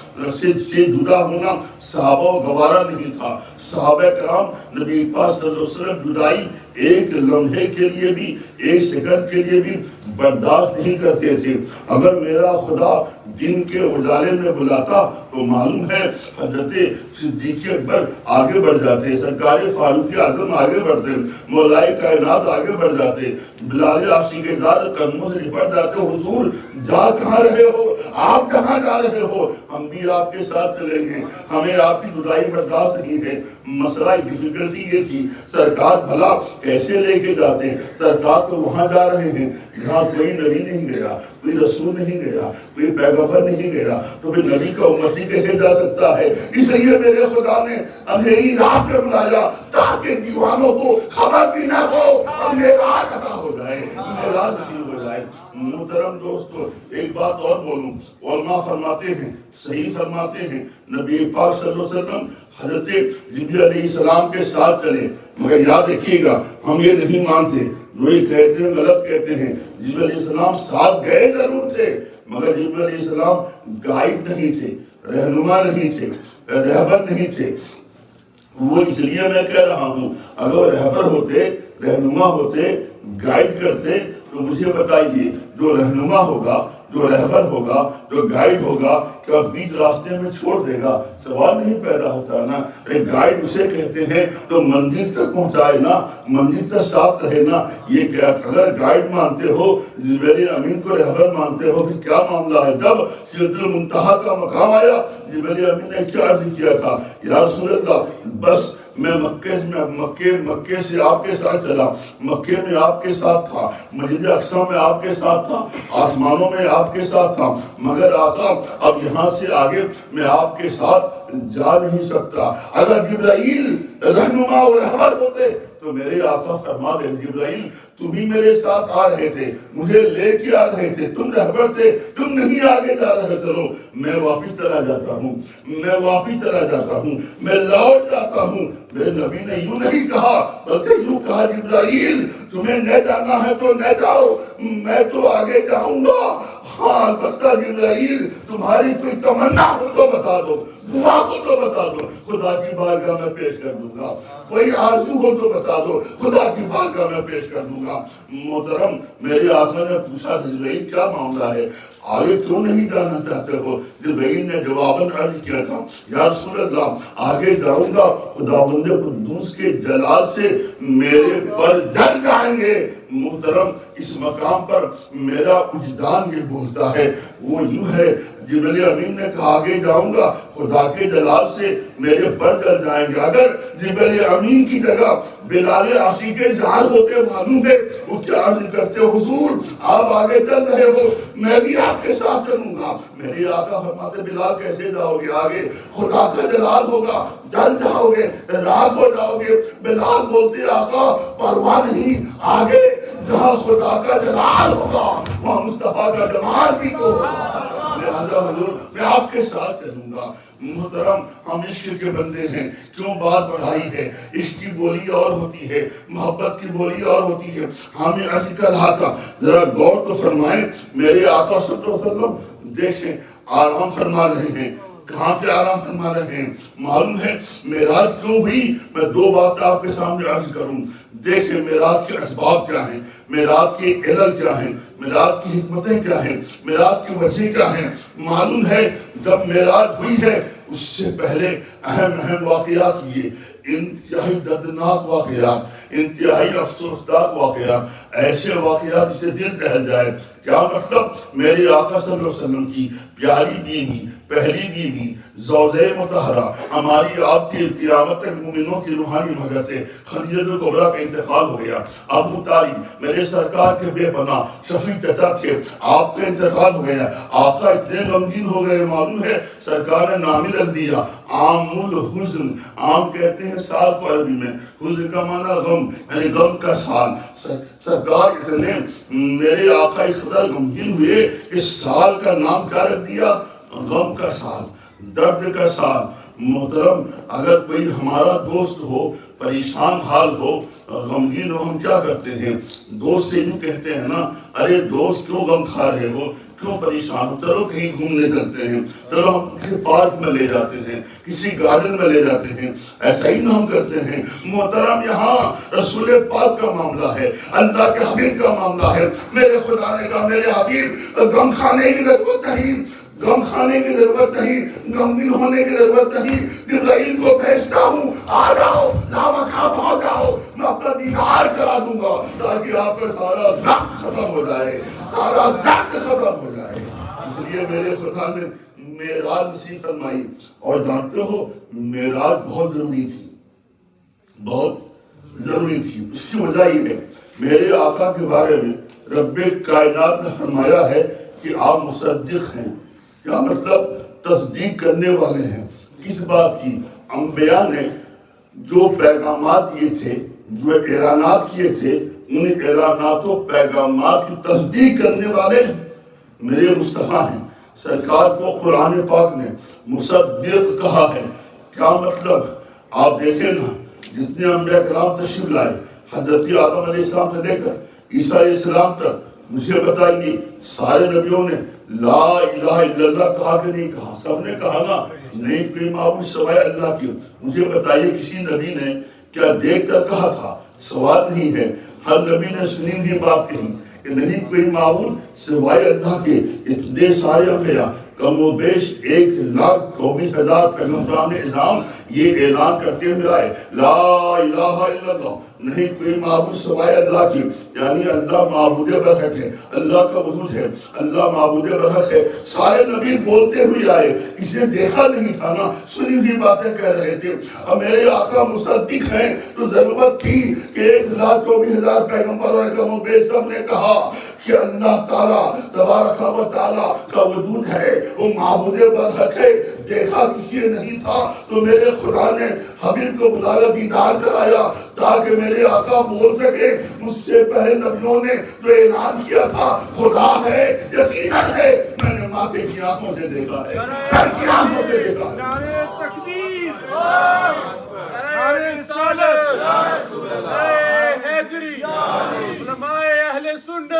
سے جدا ہونا صحابہ گوارا نہیں تھا. صحابہ کرام نبی پاک صلی اللہ علیہ وسلم جدائی ایک لمحے کے لیے بھی ایک سیکنڈ کے لیے بھی برداشت نہیں کرتے تھے. اگر میرا خدا دن کے اجالے میں بلاتا تو معلوم ہے حضرت صدیق اکبر آگے بڑھ جاتے، سرکار فاروق اعظم آگے بڑھتے، مولائے کائنات آگے بڑھ جاتے، بلال عاشق زاد قدموں سے لپٹ جاتے. حضور جا کہاں رہے ہو؟ آپ کہاں جا رہے ہو؟ ہم بھی آپ کے ساتھ چلیں گے، ہمیں آپ کی جدائی برداشت نہیں ہے. مسئلہ ڈیفیکلٹی یہ تھی سرکار بھلا کیسے لے کے جاتے ہیں؟ سرکار تو وہاں جا رہے ہیں جہاں کوئی نبی نہیں گیا، کوئی رسول نہیں گیا، کوئی پیغمبر نہیں گیا، تو پھر نبی کا امتی کیسے جا سکتا ہے؟ اس لیے میرے خدا نے اندھیری رات میں بلایا تاکہ دیوانوں کو خبر بھی نہ ہو اور معراج عطا ہو جائے، معراج نصیب ہو جائے۔ محترم دوستو، ایک بات اور بولوں، علماء فرماتے ہیں، صحیح فرماتے ہیں، نبی پاک صلی اللہ علیہ وسلم حضرت جبریل علیہ السلام کے ساتھ چلے، مگر یاد رکھیے گا ہم یہ نہیں مانتے، جو یہ کہتے ہیں غلط کہتے ہیں۔ جبریل علیہ السلام ساتھ گئے ضرور تھے، مگر جبریل علیہ السلام گائیڈ نہیں تھے، رہنما نہیں تھے، رہبر نہیں تھے۔ وہ اس لیے میں کہہ رہا ہوں اگر رہبر ہوتے، رہنما ہوتے، گائیڈ کرتے تو مجھے بتائیے جو رہنما ہوگا، جو رہبر ہوگا، جو گائیڈ ہوگا، کیا بیچ راستے میں چھوڑ دے گا؟ سوال نہیں پیدا ہوتا نا۔ ایک گائیڈ اسے کہتے ہیں تو منزل تک پہنچائے نا، منزل تک ساتھ رہے نا۔ یہ کیا اگر گائیڈ مانتے ہو، جبریل امین کو رہبر مانتے ہو، پھر کیا معاملہ ہے؟ جب سدرۃ المنتہا کا مقام آیا، جبریل امین نے کیا عرض کیا تھا؟ یا رسول اللہ بس میں مکے سے آپ کے ساتھ چلا، مکے میں آپ کے ساتھ تھا، مسجد اقصی میں آپ کے ساتھ تھا، آسمانوں میں آپ کے ساتھ تھا، مگر آقا اب یہاں سے آگے میں آپ کے ساتھ جا نہیں سکتا۔ اگر جبرائیل رہنما اور رہبر ہوتے تو میرے آقا فرما رہے جبرائیل تم ہی میرے ساتھ آ رہے تھے، مجھے لے کے آ رہے تھے، تم رہبر تھے، تم نہیں آگے جا رہے، چلو میں واپس چلا جاتا ہوں، میں واپس چلا جاتا ہوں، میں لوٹ جاتا ہوں۔ میرے نبی نے یوں نہیں کہا بلکہ یوں کہا جبرائیل تمہیں نہ جانا ہے تو نہ جاؤ، میں تو آگے جاؤں گا۔ ہاں البتہ جبرائیل تمہاری کوئی تمنا ہو تو بتا دو، دعا ہو تو بتا دو، خدا کی بارگاہ میں پیش کر دوں گا۔ کوئی آرزو ہو تو بتا دو، خدا کی بارگاہ میں پیش کر دوں گا۔ محترم میرے آقا نے پوچھا جبرائیل کیا معاملہ ہے، آگے کیوں نہیں جانا چاہتے ہو؟ جبرائیل نے جواباً عرض کیا تھا یا رسول اللہ آگے جاؤں گا خداوند قدوس کے جلال سے میرے پر جل جائیں گے۔ محترم اس مقام پر میرا وجدان یہ بولتا ہے، وہ یوں ہے جبریل امین نے کہا آگے جاؤں گا خدا کے جلال سے میرے پر جل جائیں گے۔ اگر جبریل امین کی جگہ بلال عصیق جہاں ہوتے معلوم ہے وہ کیا عرض کرتے حضور آپ آگے چل رہے ہو میں بھی آپ کے ساتھ چلوں گا۔ میرے آقا فرماتے بلال کیسے جاؤ گے آگے؟ خدا کا جلال ہوگا، جل جاؤ گے، راگ ہو جاؤ گے۔ بلال بولتے آقا پرواہ نہیں، آگے جہاں خدا کا جلال ہوگا وہاں مصطفیٰ کا جمال بھی تو ہوگا، لہذا حضور میں آپ کے ساتھ چلوں گا۔ محترم ہم عشق کے بندے ہیں، کیوں بات بڑھائی ہے؟ عشق کی بولی اور ہوتی ہے، محبت کی بولی اور ہوتی ہے۔ ہمیں عرض کر رہا تھا ذرا غور تو فرمائیں، میرے آقا صلی اللہ علیہ وسلم دیکھیں آرام فرما رہے ہیں، کہاں پہ آرام فرما رہے ہیں؟ معلوم ہے معراج کیوں ہوئی؟ میں دو بات آپ کے سامنے عرض کروں۔ دیکھیں معراج کے اسباب کیا ہیں، معراج کی علل کیا ہیں، معراج کی حکمتیں کیا ہیں، معراج کی وجہ کیا ہیں۔ معلوم ہے جب معراج ہوئی ہے اس سے پہلے اہم واقعات ہوئے، انتہائی دردناک واقعات، انتہائی افسوسناک واقعات، ایسے واقعات جسے دل دہل جائے۔ کیا مطلب؟ میرے آقا صلی اللہ علیہ وسلم کی پیاری بیوی، پہلی بیوی، زوجہ مطہرہ، ہماری آپ کی قیامت تک مومنوں کی روحانی بھگت ہے، خدیجہ کبریٰ کا انتقال ہو گیا۔ ابو طالب میرے سرکار کے بے پناہ شفیع چچا تھے، آپ کا انتقال ہو گیا۔ آقا اتنے غمگین ہو گئے، معلوم ہے سرکار نے نام ہی رکھ دیا عام الحزن۔ عام کہتے ہیں سال کو عربی میں، حزن کا معنی غم، یعنی غم کا سال۔ سرکار اتنے میرے آقا اس قدر غمگین ہوئے کہ سال کا نام کیا رکھ دیا؟ غم کا سال، درد کا سال۔ محترم اگر کوئی ہمارا دوست ہو، پریشان حال ہو، غمگین ہو، ہم کیا کرتے ہیں؟ دوست سے یوں کہتے ہیں نا ارے دوست کیوں غم کھا رہے ہو، کیوں پریشان ہو، چلو کہیں گھومنے چلتے ہیں، چلو ہم کسی پارک میں لے جاتے ہیں، کسی گارڈن میں لے جاتے ہیں، ایسا ہی نہ ہم کرتے ہیں۔ محترم یہاں رسول پاک کا معاملہ ہے، اللہ کے حبیب کا معاملہ ہے۔ میرے خدا نے کہا میرے حبیب غم کھانے کی ضرورت نہیں، غم کھانے کی ضرورت نہیں، غمگین ہونے کی ضرورت نہیں، جبرائیل کو بھیجتا ہوں آ جاؤ، لاوکھا پہنچ جاؤ، میں اپنا دیدار کرا دوں گا تاکہ آپ کا سارا درد ختم ہو جائے، سارا درد ختم ہو جائے۔ اس لیے میرے خدا نے معراج نصیب فرمائی، اور جانتے ہو معراج بہت ضروری تھی، بہت ضروری تھی۔ اس کی وجہ یہ ہے میرے آقا کے بارے میں رب کائنات نے فرمایا ہے کہ آپ مصدق ہیں۔ کیا مطلب؟ تصدیق کرنے والے ہیں۔ کس بات کی؟ انبیاء نے جو پیغامات دیے تھے، جو اعلانات کیے تھے، ان اعلانات و پیغامات کی تصدیق کرنے والے میرے مصطفیٰ ہیں۔ سرکار کو قرآن پاک نے مصدق کہا ہے۔ کیا مطلب؟ آپ دیکھیں نا، جتنے انبیاء کرام تشریف لائے، حضرت آدم علیہ السلام سے لے کر عیسیٰ علیہ السلام تک، مجھے بتائیے سارے نبیوں نے لا الہ الا اللہ کہا کہ نہیں کہا؟ سب نے کہا نا، نہیں کوئی معبود سوائے اللہ کی۔ مجھے بتائیے کسی نبی نے کیا دیکھ کر کہا تھا؟ سوال نہیں ہے، ہر نبی نے سنی ہوئی بات کہی کہ نہیں کوئی معبود سوائے اللہ کے۔ اتنے سارے انبیاء کم و بیش 1,24,000 پیغمبران اعظام یہ اعلان کرتے ہوئے آئے لا الہ الا اللہ، نہیں کوئی معبود سوائے اللہ کی، یعنی اللہ معبود برحق ہے، اللہ کا وجود ہے، اللہ معبود برحق ہے۔ سارے نبی بولتے ہوئے آئے، اسے دیکھا نہیں تھا نا، سنی ہوئی باتیں کہہ رہے تھے۔ اب میرے آقا مصدق ہیں تو ضرورت تھی کہ 1,24,000 پیغمبروں نے کم و بیش سب نے کہا کہ اللہ تعالیٰ تبارک و تعالیٰ کا وجود ہے، وہ معبود برحق ہے۔ دیکھا کسی نے نہیں تھا تو میرے خدا نے حبیب کو بلایا، دیدار کرایا تاکہ میرے آقا بول سکے مجھ سے پہلے نبیوں نے جو اعلان کیا تھا خدا ہے، یقیناً ہے، میں نے ماتھے کی آنکھوں سے دیکھا ہے، سر کی آنکھوں سے دیکھا ہے۔ نعرہ تکبیر، نعرہ رسالت، نعرہ حیدری، علماء اہل سنت،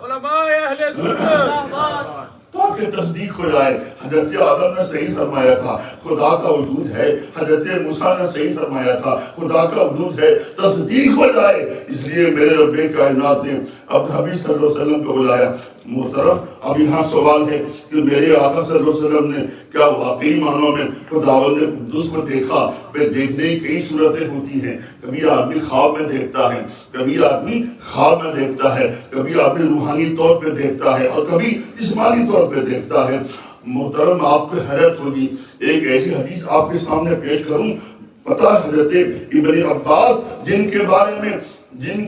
علماء اہل سنت، تاکہ تصدیق ہو جائے۔ حضرت آدم نے صحیح فرمایا تھا خدا کا وجود ہے، حضرت موسیٰ نے صحیح فرمایا تھا خدا کا وجود ہے، تصدیق ہو جائے۔ اس لیے میرے رب کائنات نے اب حبیب صلی اللہ علیہ وسلم کو بلایا۔ محترم، اب یہاں سوال ہے کہ میرے آقا صلی اللہ علیہ وسلم نے کیا واقعی معنوں میں خداوند قدوس کو دیکھا؟ بے دیکھنے کی کئی صورتیں ہوتی ہیں، کبھی آدمی خواب میں دیکھتا ہے، کبھی آدمی خواب میں دیکھتا ہے، کبھی آدمی روحانی طور پہ دیکھتا ہے اور کبھی جسمانی طور پہ دیکھتا ہے۔ محترم، آپ کو حیرت ہوگی، ایک ایسی حدیث آپ کے سامنے پیش کروں۔ پتہ حضرت ابن عباس جن کے بارے میں جن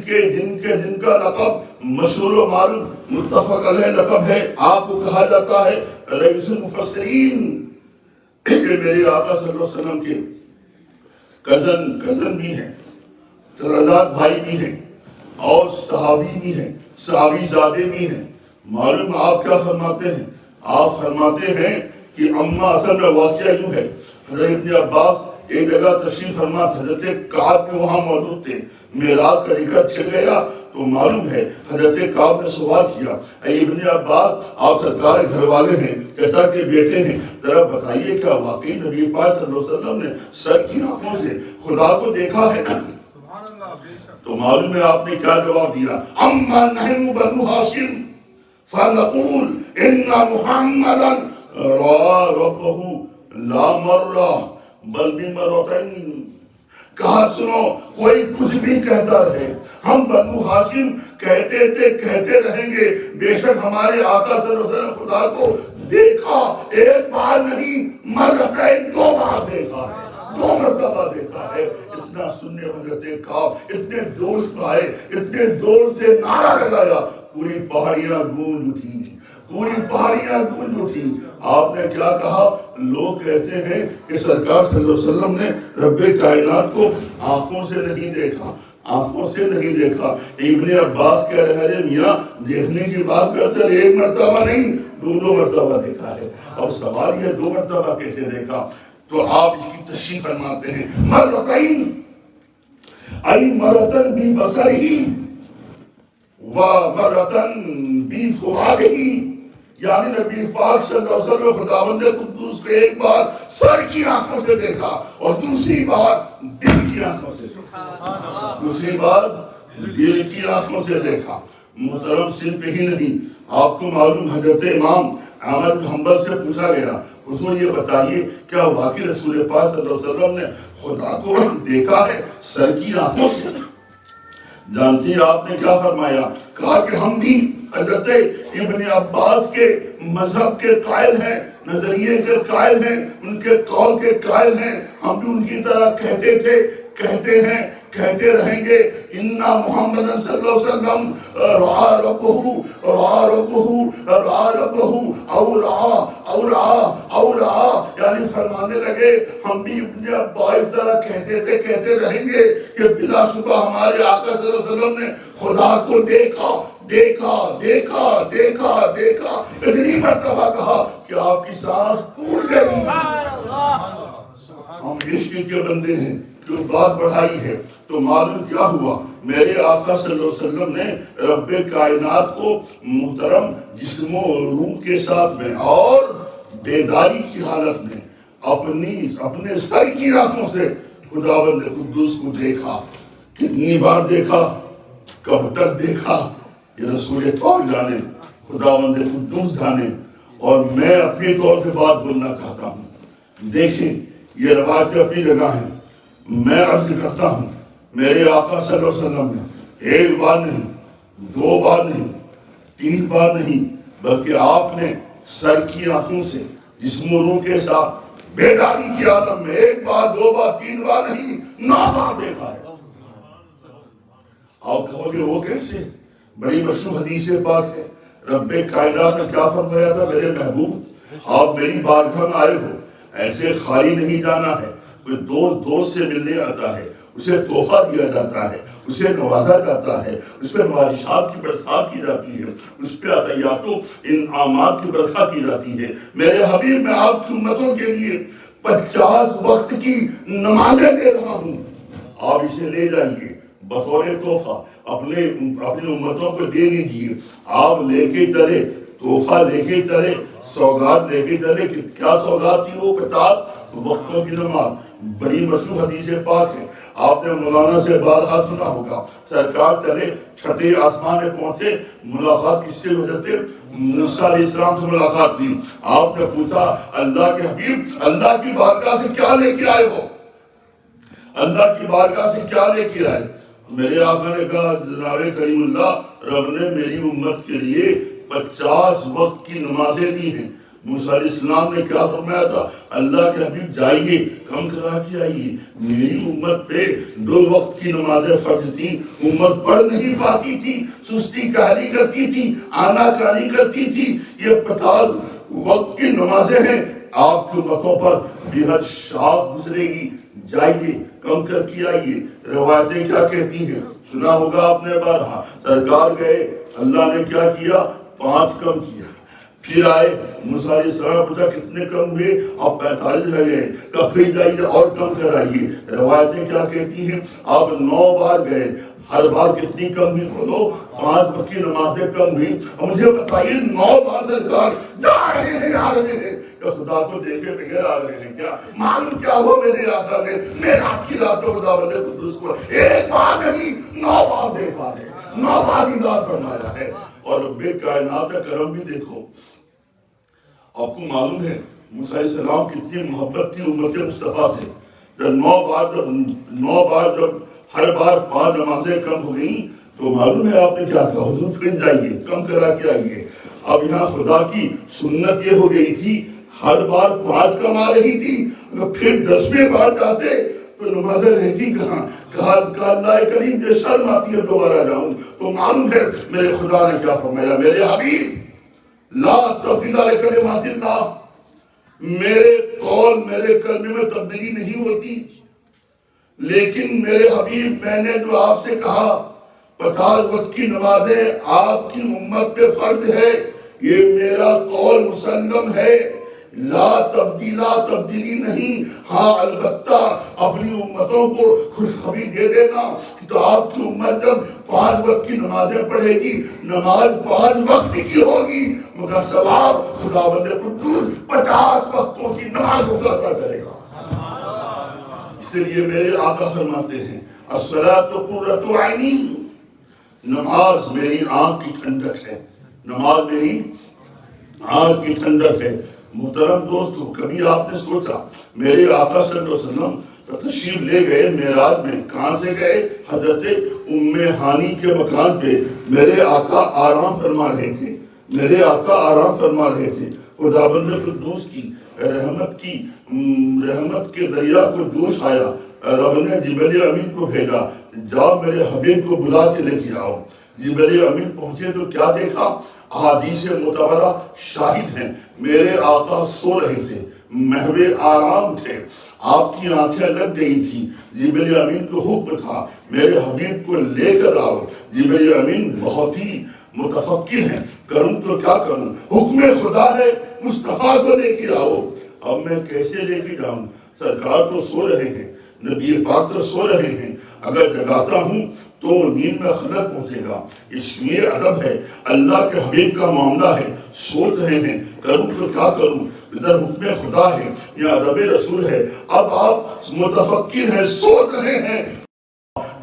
کا لقب مشہور و معروف متفق علیہ لقب ہے، آپ کو کہا جاتا ہے رئیس المفسرین، کہ میرے آقا صلی اللہ علیہ وسلم کے کزن بھی ہیں، رضاق بھائی بھی ہیں اور صحابی بھی ہیں، صحابی زادے بھی ہیں۔ معلوم آپ کیا فرماتے ہیں؟ آپ فرماتے ہیں کہ اما اصل میں واقعہ یوں ہے، حضرت ابن عباس ایک جگہ تشریف فرما، حضرت کعب بھی وہاں موجود تھے، معراج کا ذکر چل گیا تو معلوم ہے حضرت کعب نے سوال کیا، اے ابن عباس آپ سرکار گھر والے ہیں، کہتا کہ بیٹے ہیں، ذرا بتائیے کیا واقعی نبی پاک صلی اللہ علیہ وسلم نے سر کی آنکھوں سے خدا کو دیکھا ہے؟ سبحان اللہ، بے شک۔ تو معلوم ہے آپ نے کیا جواب دیا؟ اما نحن بنو ہاشم فنقول ان محمدا رأى ربه لا مرہ بل بمرتين۔ کہا سنو، کوئی کچھ بھی کہتا رہے، ہم بنو ہاشم کہتے تھے، کہتے رہیں گے، بے شک ہمارے آقا صلی اللہ علیہ وسلم خدا کو دیکھا، ایک بار نہیں مرتين، 2 بار دیکھا ہے، 2 مرتبہ دیکھا ہے۔ اتنا سننے حضرت کعب اتنے جوش میں آئے، اتنے زور سے نعرہ لگایا، پوری پہاڑیاں گونج اٹھی، پوری پہاڑیاں گونج اٹھی۔ آپ نے کیا کہا؟ لوگ کہتے ہیں کہ سرکار صلی اللہ علیہ وسلم نے رب کائنات کو آنکھوں سے نہیں دیکھا، آنکھوں سے نہیں دیکھا۔ ابن عباس کہہ رہے ہیں میاں دیکھنے کی بات کرتے ہیں، 1 مرتبہ نہیں 2 مرتبہ دیکھا ہے۔ اور سوال یہ 2 مرتبہ کیسے دیکھا؟ تو آپ اس کی تشریح فرماتے ہیں، مرتين ای مرتن بی بصرہی و مرتن بی فؤادہی، یعنی نبی پاک صلی اللہ علیہ وسلم خداوند قدوس کو ایک بار سر کی آنکھوں سے دیکھا اور دوسری بار دل کی آنکھوں سے دیکھا، دوسری بار دل کی آنکھوں سے دیکھا۔ محترم، صرف ہی نہیں، آپ کو معلوم حضرت امام احمد بن حنبل سے پوچھا گیا، حضور یہ بتائیے کیا واقعی رسول پاک صلی اللہ علیہ وسلم نے خدا کو دیکھا ہے سر کی آنکھوں سے؟ جانتی ہیں آپ نے کیا فرمایا؟ کہا کہ ہم بھی حضرت ابن عباس کے مذہب کے قائل ہیں، نظریے کے قائل ہیں، ان کے قول کے قائل ہیں، ہم بھی ان کی طرح کہتے تھے کہتے ہیں، کہتے رہیں گے اِنَّا محمد صلی اللہ علیہ وسلم رعا ربہو یعنی فرمانے لگے ہم بھی اپنے ابا اس طرح کہتے رہیں گے کہ بلا شبہ ہمارے آقا صلی اللہ علیہ وسلم نے خدا کو دیکھا اتنی مرتبہ کہا کہ آپ کی سانس ٹوٹ گئی۔ ہم عشق کے بندے ہیں، جو بات بڑھائی ہے تو معلوم کیا ہوا، میرے آقا صلی اللہ علیہ وسلم نے رب کائنات کو محترم جسم و روح کے ساتھ میں اور بیداری کی حالت میں اپنے سر کی آنکھوں سے خداوند قدوس کو دیکھا۔ کتنی بار دیکھا، کب تک دیکھا، یہ رسول پاک جانے، خداوند قدوس جانے۔ اور میں اپنے طور پہ بات بولنا چاہتا ہوں۔ دیکھیں یہ روایت اپنی جگہ ہے، میں عرض کرتا ہوں میرے آقا صلی اللہ علیہ وسلم نے ایک بار نہیں، دو بار نہیں، تین بار نہیں، بلکہ آپ نے سر کی آنکھوں سے جسم و روح کے ساتھ بیداری کی عالم میں ایک بار، دو بار، تین بار نہیں، 9 بار دیکھا ہے۔ آپ کہو گے وہ کیسے؟ بڑی مشہور حدیث پاک ہے، رب کائنات نے کیا فرمایا تھا، میرے محبوب آپ میری بارگاہ میں آئے ہو، ایسے خالی نہیں جانا ہے۔ کوئی دوست سے ملنے آتا ہے، اسے تحفہ دیا جاتا ہے، اسے نوازا جاتا ہے، اس پہ نوازشات کی برسات کی جاتی ہے، اس پہ عطیات و انعامات کی برکات کی جاتی ہے۔ میرے حبیب میں آپ کی امتوں کے لیے 50 وقت کی نمازیں دے رہا ہوں، آپ اسے لے جائیے بطور تحفہ، اپنی امتوں کو دے دیجیے۔ آپ لے کے چلے، تحفہ لے کے چلے، سوگات لے کے چلے۔ کیا سوگات تھی وہ؟ 50 وقتوں کی نماز۔ بڑی مشہور حدیث پاک ہے، آپ نے مولانا سے بارہا سنا ہوگا، سرکار چلے چھٹے آسمان میں پہنچے، ملاقات کس سے حضرت موسیٰ علیہ السلام سے ملاقات کی۔ آپ نے پوچھا اللہ کے حبیب اللہ کی بارگاہ سے کیا لے کے آئے ہو؟ اللہ کی بارگاہ سے کیا لے کے آئے؟ میرے آقا نے کہا جناب کریم اللہ رب نے میری امت کے لیے 50 وقت کی نمازیں دی ہیں۔ موسیٰ علیہ السلام نے کیا فرمایا تھا؟ اللہ کے حبیب جائیے کم کرا کے آئیے، میری امت پہ 2 وقت کی نمازیں فرض تھی، امت پڑھ نہیں پاتی تھی، سستی کاری کرتی تھی، آنا کاری کرتی تھی۔ یہ 50 وقت کی نمازیں ہیں، آپ کی امتوں پر بہت شاق گزرے گی، جائیے کم کر کے آئیے۔ روایتیں کیا کہتی ہیں سنا ہوگا آپ نے بارہا، سرکار گئے، اللہ نے کیا کیا؟ 5 کم کیا۔ پھر آئے موسیٰ علیہ السلام پوچھا کتنے کم ہوئے؟ آپ 45 رہ گئے، کہ پھر جائیے اور کم کرائیے۔ روایتیں کیا کہتی ہیں؟ آپ 9 بار گئے، ہر بار کتنی کم ہوئی؟ بولو 5 وقت کی نمازیں کم ہوئی۔ اور مجھے بتائیے 9 بار سرکار جا رہے ہیں آ رہے ہیں، کہ خدا کو دیکھے بغیر آ رہے ہیں کیا؟ معلوم کیا ہو میرے آقا نے معراج کی رات کو خدا بندے قدوس کو ایک بار نہیں 9 بار دیکھا ہے، 9 بار دیدار فرمایا ہے۔ اور رب کائنات کا کرم بھی دیکھو، آپ کو معلوم ہے موسیٰ علیہ السلام کتنی محبت تھی امت مصطفیٰ سے۔ جب 9 بار جب ہر بار 5 نمازیں کم ہو گئیں تو معلوم ہے آپ نے کیا کہا؟ حضور پھر جائیے کم کرا کے آئیے۔ اب یہاں خدا کی سنت یہ ہو گئی تھی، ہر بار 5 کم آ رہی تھی، اگر پھر 10ویں بار جاتے تو نمازیں رہتی کہاں؟ کہا اللہ کریم یہ شرم آتی ہے دوبارہ جاؤں۔ تو معلوم ہے میرے خدا نے کیا فرمایا، میرے حبیب لا تبدیل لکلمات اللہ، میرے قول میرے کلمے میں تبدیلی نہیں ہوتی، لیکن میرے حبیب میں نے جو آپ سے کہا 50 وقت کی نمازیں آپ کی امت پہ فرض ہے، یہ میرا قول مسلم ہے، لا تبدیلی نہیں۔ ہاں البتہ اپنی امتوں کو خوشخبری دے دینا کہ آپ کی امت جب 5 وقت کی نمازیں پڑھے گی، نماز 5 وقت کی ہوگی، مگر ثواب خدا بند قدوس 50 وقتوں کی نماز عطا کرے گا۔ اس لیے میرے آقا فرماتے ہیں الصلاۃ قرۃ عینی، نماز میری آنکھ کی ٹھنڈک ہے، نماز میری آنکھ کی ٹھنڈک ہے۔ محترم دوستو، کبھی آپ نے سوچا میرے آقا صلی اللہ علیہ وسلم تشریف لے گئے معراج میں، کہاں سے گئے؟ حضرت ام ہانی کے مکان پہ میرے آقا آرام فرما رہے تھے، میرے آقا آرام فرما رہے تھے۔ خداوند قدوس کی رحمت کے دریا کو جوش آیا، رب نے جبریل امین کو بھیجا، جاؤ میرے حبیب کو بلا کے لے کے آؤ۔ جبریل امین پہنچے تو کیا دیکھا؟ احادیث معتبرہ شاہد ہیں، میرے آقا سو رہے تھے، محو آرام تھے، آپ کی آنکھیں لگ گئی تھی۔ جبریل امین کو حکم تھا میرے حبیب کو لے کر آؤ۔ جبریل امین بہت ہی متفکر ہیں، کروں تو کیا کروں، حکم خدا ہے مصطفیٰ کو لے کے آؤ۔ اب میں کیسے لے کے جاؤں؟ سرکار تو سو رہے ہیں، نبی پاک تو سو رہے ہیں، اگر جگاتا ہوں تو نیند میں خلل پہنچے گا۔ اس میں ادب ہے، اللہ کے حبیب کا معاملہ ہے، سوچ رہے ہیں کروں تو کیا کروں، ادھر حکم خدا ہے یا ادب رسول ہے۔ اب آپ متفکر ہیں، سوچ رہے ہیں۔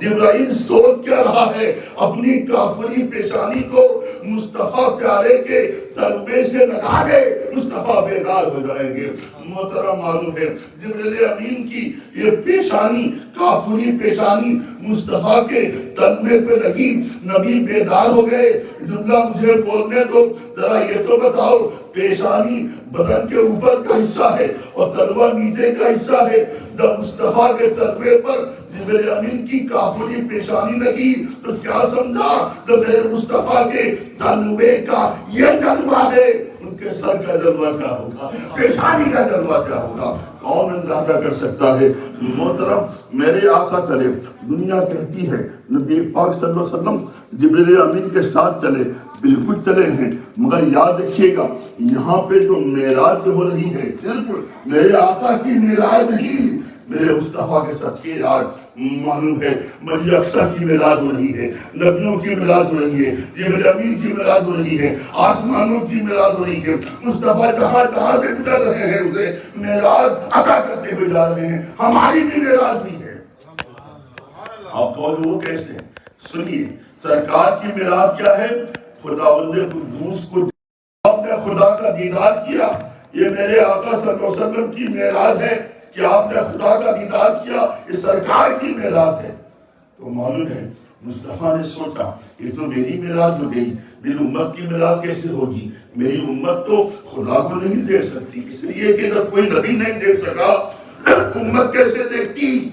جبرائیل سوچ کیا رہا ہے؟ اپنی کافری پیشانی کو مصطفیٰ پیارے کے تلبے سے لگا دے، مصطفیٰ بیدار ہو جائیں گے۔ محترم معلوم ہے جبریل امین کی یہ پیشانی، کافری پیشانی مصطفیٰ کے تلبے پہ لگی، نبی بیدار ہو گئے۔ جملہ مجھے بولنے دو، ذرا یہ تو بتاؤ، پیشانی بدن کے اوپر کا حصہ ہے اور تلوہ نیچے کا حصہ ہے۔ جب مصطفیٰ کے تلوے پر جبریل امین کی کافری پیشانی لگی تو کیا سمجھا؟ جب میرے مصطفیٰ کے تلوے کا یہ جلوہ ہے، ان کے سر کا جلوہ کیا ہوگا، پیشانی کا جلوہ کیا ہوگا، کون اندازہ کر سکتا ہے؟ محترم میرے آقا چلے، دنیا کہتی ہے نبی پاک صلی اللہ علیہ وسلم جبریل امین کے ساتھ چلے، بالکل چلے ہیں، مگر یاد رکھیے گا یہاں پہ جو معراج ہو رہی ہے صرف میرے آقا کی معراج نہیں، میرے مصطفیٰ کے ساتھ کی معراج معلوم ہے، مسجد اقصیٰ کی معراج ہو رہی ہے، نبیوں کی معراج ہو رہی ہے، جبریل امین کی معراج ہو رہی ہے، آسمانوں کی معراج ہو رہی ہے۔ مصطفیٰ جہاں جہاں سے گزر رہے ہیں اسے معراج عطا کرتے ہوئے جا رہے ہیں، ہماری بھی معراج بھی ہے۔ آپ کہو وہ کیسے؟ سنیے، سرکار کی معراج کیا ہے؟ خداوند قدوس کو آپ نے خدا کا دیدار کیا، یہ میرے آقا صلی اللہ علیہ وسلم کی معراج ہے کہ آپ نے خدا کا دیدار کیا، یہ سرکار کی معراج ہے۔ تو معلوم ہے مصطفیٰ نے سوچا یہ تو میری معراج ہو گئی، میری امت کی معراج کیسے ہوگی؟ میری امت تو خدا کو نہیں دیکھ سکتی، اس لیے کہ جب کوئی نبی نہیں دیکھ سکا امت کیسے دیکھتی؟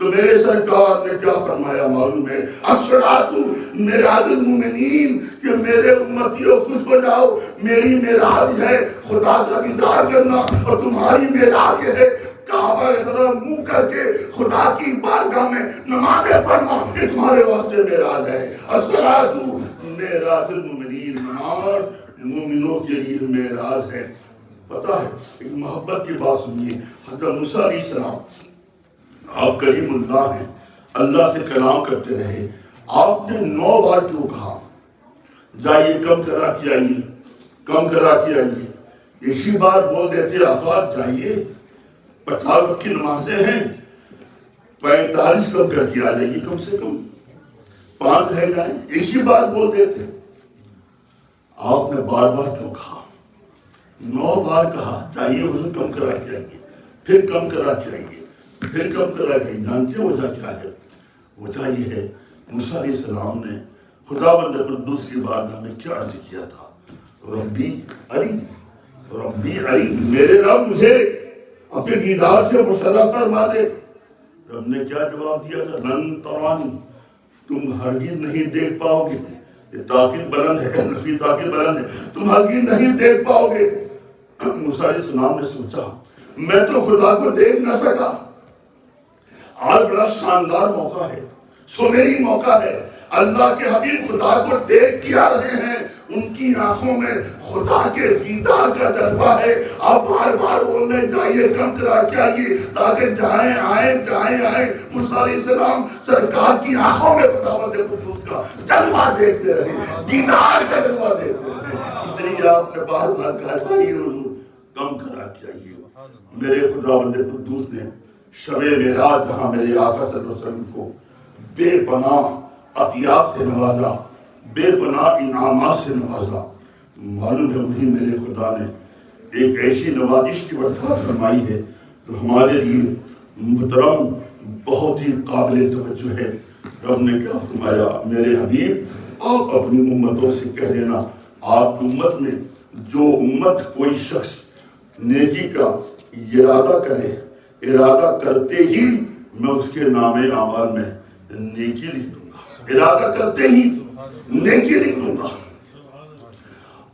تو میرے سرکار نے کیا فرمایا معلوم ہے؟ الصلاۃ معراج المومنین، کہ میرے امتیوں خوش ہو جاؤ، میری معراج ہے خدا کا دیدار کرنا، اور تمہاری معراج ہے کعبہ کی طرف منہ کر کے خدا کی بارگاہ میں نمازیں پڑھنا، یہ تمہارے واسطے معراج ہے۔ الصلاۃ معراج المومنین، نماز مومنوں کے لیے معراج ہے۔ پتہ ہے ایک محبت کی بات سنیے، حضرت موسیٰ علیہ السلام، آپ کریم اللہ ہیں، اللہ سے کلام کرتے رہے، آپ نے 9 بار کیوں کہا جائیے کم کرا کے آئیے، کم کرا کے آئیے؟ اسی بار بول دیتے آقا جائیے، 50 وقت کی نمازیں ہیں، 45 کم کر کے آ جائیے، کم سے کم 5 رہ جائیں، اسی بار بول دیتے۔ آپ نے بار بار کیوں کہا؟ 9 بار کہا جائیے حضور کم کرا کے آئیے، پھر کم کرا کے آئیے، پھر کم کرا کے آئیے۔ جانتے وجہ کیا ہے؟ وجہ یہ ہے موسیٰ علیہ السلام نے خداوند قدوس کی بارگاہ میں کیا عرض کیا تھا؟ ربی اری، ربی اری، میرے رب مجھے اپنے دیدار سے مسرت فرما دے۔ رب نے کیا جواب دیا تھا؟ لن ترانی، تم ہرگز نہیں دیکھ پاؤ گے، یہ طاقت بلند ہے، نفی طاقت بلند ہے، تم ہرگز نہیں دیکھ پاؤ گے۔ موسیٰ علیہ السلام نے سوچا میں تو خدا کو دیکھ نہ سکا، آج بڑا شاندار موقع ہے، سنہری موقع ہے، اللہ کے حبیب خدا کو دیکھ کے آ رہے ہیں، ان کی آنکھوں میں خدا کے دیدار کا جذبہ ہے۔ آپ بار بار بولنے جائیے کم کرا کے آئیے، تاکہ جائیں آئیں موسیٰ علیہ السلام سرکار کی آنکھوں میں خداوند قدوس کا جلوہ دیکھتے رہے، دیدار کا جلوہ دیکھتے رہے۔ اس لیے آپ نے بار بار کہا جائیے حضور کم کرا کے آئیے۔ میرے خداوند قدوس نے شب معراج جہاں میرے آقا صلی اللہ علیہ وسلم کو بے پناہ عطیات سے نوازا، بے پناہ انعامات سے نوازا، معلوم ہے وہی میرے خدا نے ایک ایسی نوازش کی برخاست فرمائی ہے جو ہمارے لیے محترم بہت ہی قابل توجہ ہے۔ رب نے کیا فرمایا؟ میرے حبیب آپ اپنی امتوں سے کہہ دینا، آپ کی امت میں جو امت کوئی شخص نیکی کا ارادہ کرے، ارادہ کرتے ہی میں اس کے نام اعمال میں نیکی لکھ دوں گا، ارادہ کرتے ہی نیکی لکھ دوں گا۔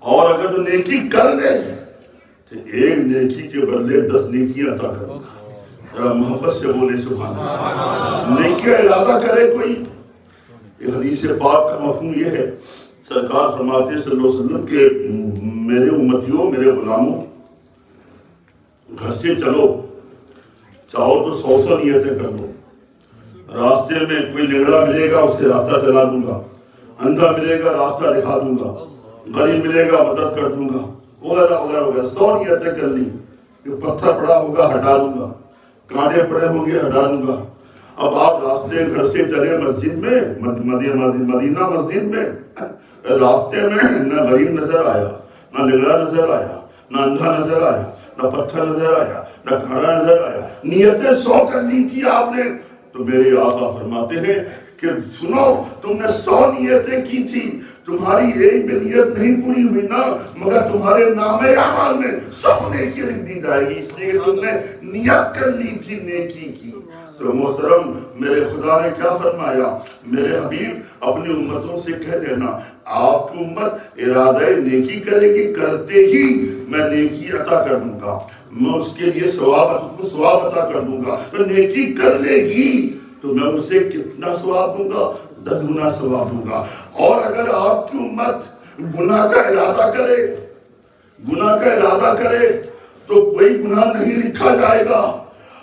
اور اگر تو نیکی کر لے تو ایک نیکی کے بدلے 10 نیکیاں عطا کروں گا۔ ذرا محبت سے بولے سبحان اللہ۔ نیکی کا ارادہ کرے کوئی، یہ حدیث پاک کا مفہوم یہ ہے، سرکار فرماتے ہیں صلی اللہ علیہ وسلم کہ میرے امتیوں، میرے غلاموں، گھر سے چلو، چاہو تو 100 نیتیں کر لو، راستے میں کوئی لنگڑا ملے گا اسے راستہ چلا دوں گا، اندھا ملے گا راستہ دکھا دوں گا، غریب ملے گا مدد کر دوں گا، وغیرہ وغیرہ وغیرہ 100 نیتیں کر لی، کہ پتھر پڑا ہوگا ہٹا دوں گا، کانٹے پڑے ہوں گے ہٹا دوں گا۔ اب آپ راستے گھر سے چلے مسجد میں، مدینہ مسجد میں، راستے میں نہ غریب نظر آیا، نہ لنگڑا نظر آیا، نہ اندھا نظر آیا، نہ پتھر نظر آیا، نہ کھڑا نظر آیا، نیتیں 100 کر لی تھی آپ نے۔ تو میرے آقا فرماتے ہیں کہ سنو، تم نے 100 نیتیں کی تھی، تمہاری ایک بھی نیت نہیں پوری ہوئی نا، مگر تمہارے نام اعمال میں 100 نیکی لکھ دی جائے گی، اس لیے کہ تم نے نیت کر لی تھی نیکی کی۔ تو محترم میرے خدا نے کیا فرمایا؟ میرے حبیب اپنی امتوں سے کہہ دینا، آپ کی امت ارادہ نیکی کرے گی، کرتے ہی میں نیکی عطا کر دوں گا، میں اس کے لیے ثواب عطا کر دوں گا۔ تو نیکی کر لے گی تو میں اسے کتنا ثواب دوں گا؟ 10 گنا ثواب دوں گا۔ اور اگر آپ کی امت گناہ کا ارادہ کرے تو کوئی گناہ نہیں لکھا جائے گا،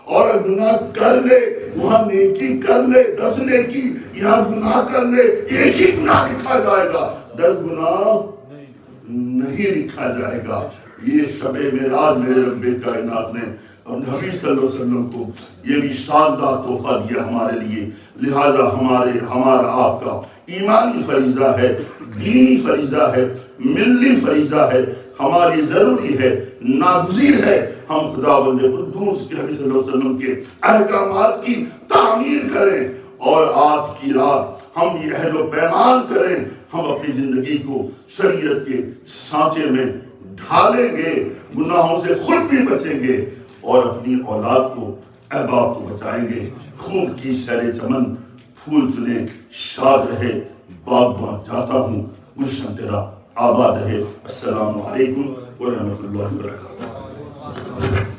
اور گناہ کر لے وہاں نیکی کر لے، 10 نیکی، یہاں گناہ کر لے ایک ہی گناہ لکھا جائے گا، 10 گناہ نہیں لکھا جائے گا۔ یہ شب معراج میرے رب کائنات نے اپنے حبیب صلی اللہ علیہ وسلم کو یہ بھی شاندار تحفہ دیا ہمارے لیے، لہذا ہمارا آپ کا ایمانی فریضہ ہے، دینی فریضہ ہے، ملی فریضہ ہے، ہماری ضروری ہے، ناگزیر ہے، ہم خداوند قدوس کے حبیب صلی اللہ علیہ وسلم کے احکامات کی تعمیل کریں، اور آج کی رات ہم یہ عہد و پیمان کریں، ہم اپنی زندگی کو شریعت کے سانچے میں ڈھالیں گے، گناہوں سے خود بھی بچیں گے، اور اپنی اولاد کو، احباب کو بچائیں گے۔ خوب کی سیر چمن، پھول چنے، شاد رہے، باغ جاتا ہوں، گلشن تیرا آباد رہے۔ السلام علیکم ورحمۃ اللہ وبرکاتہ۔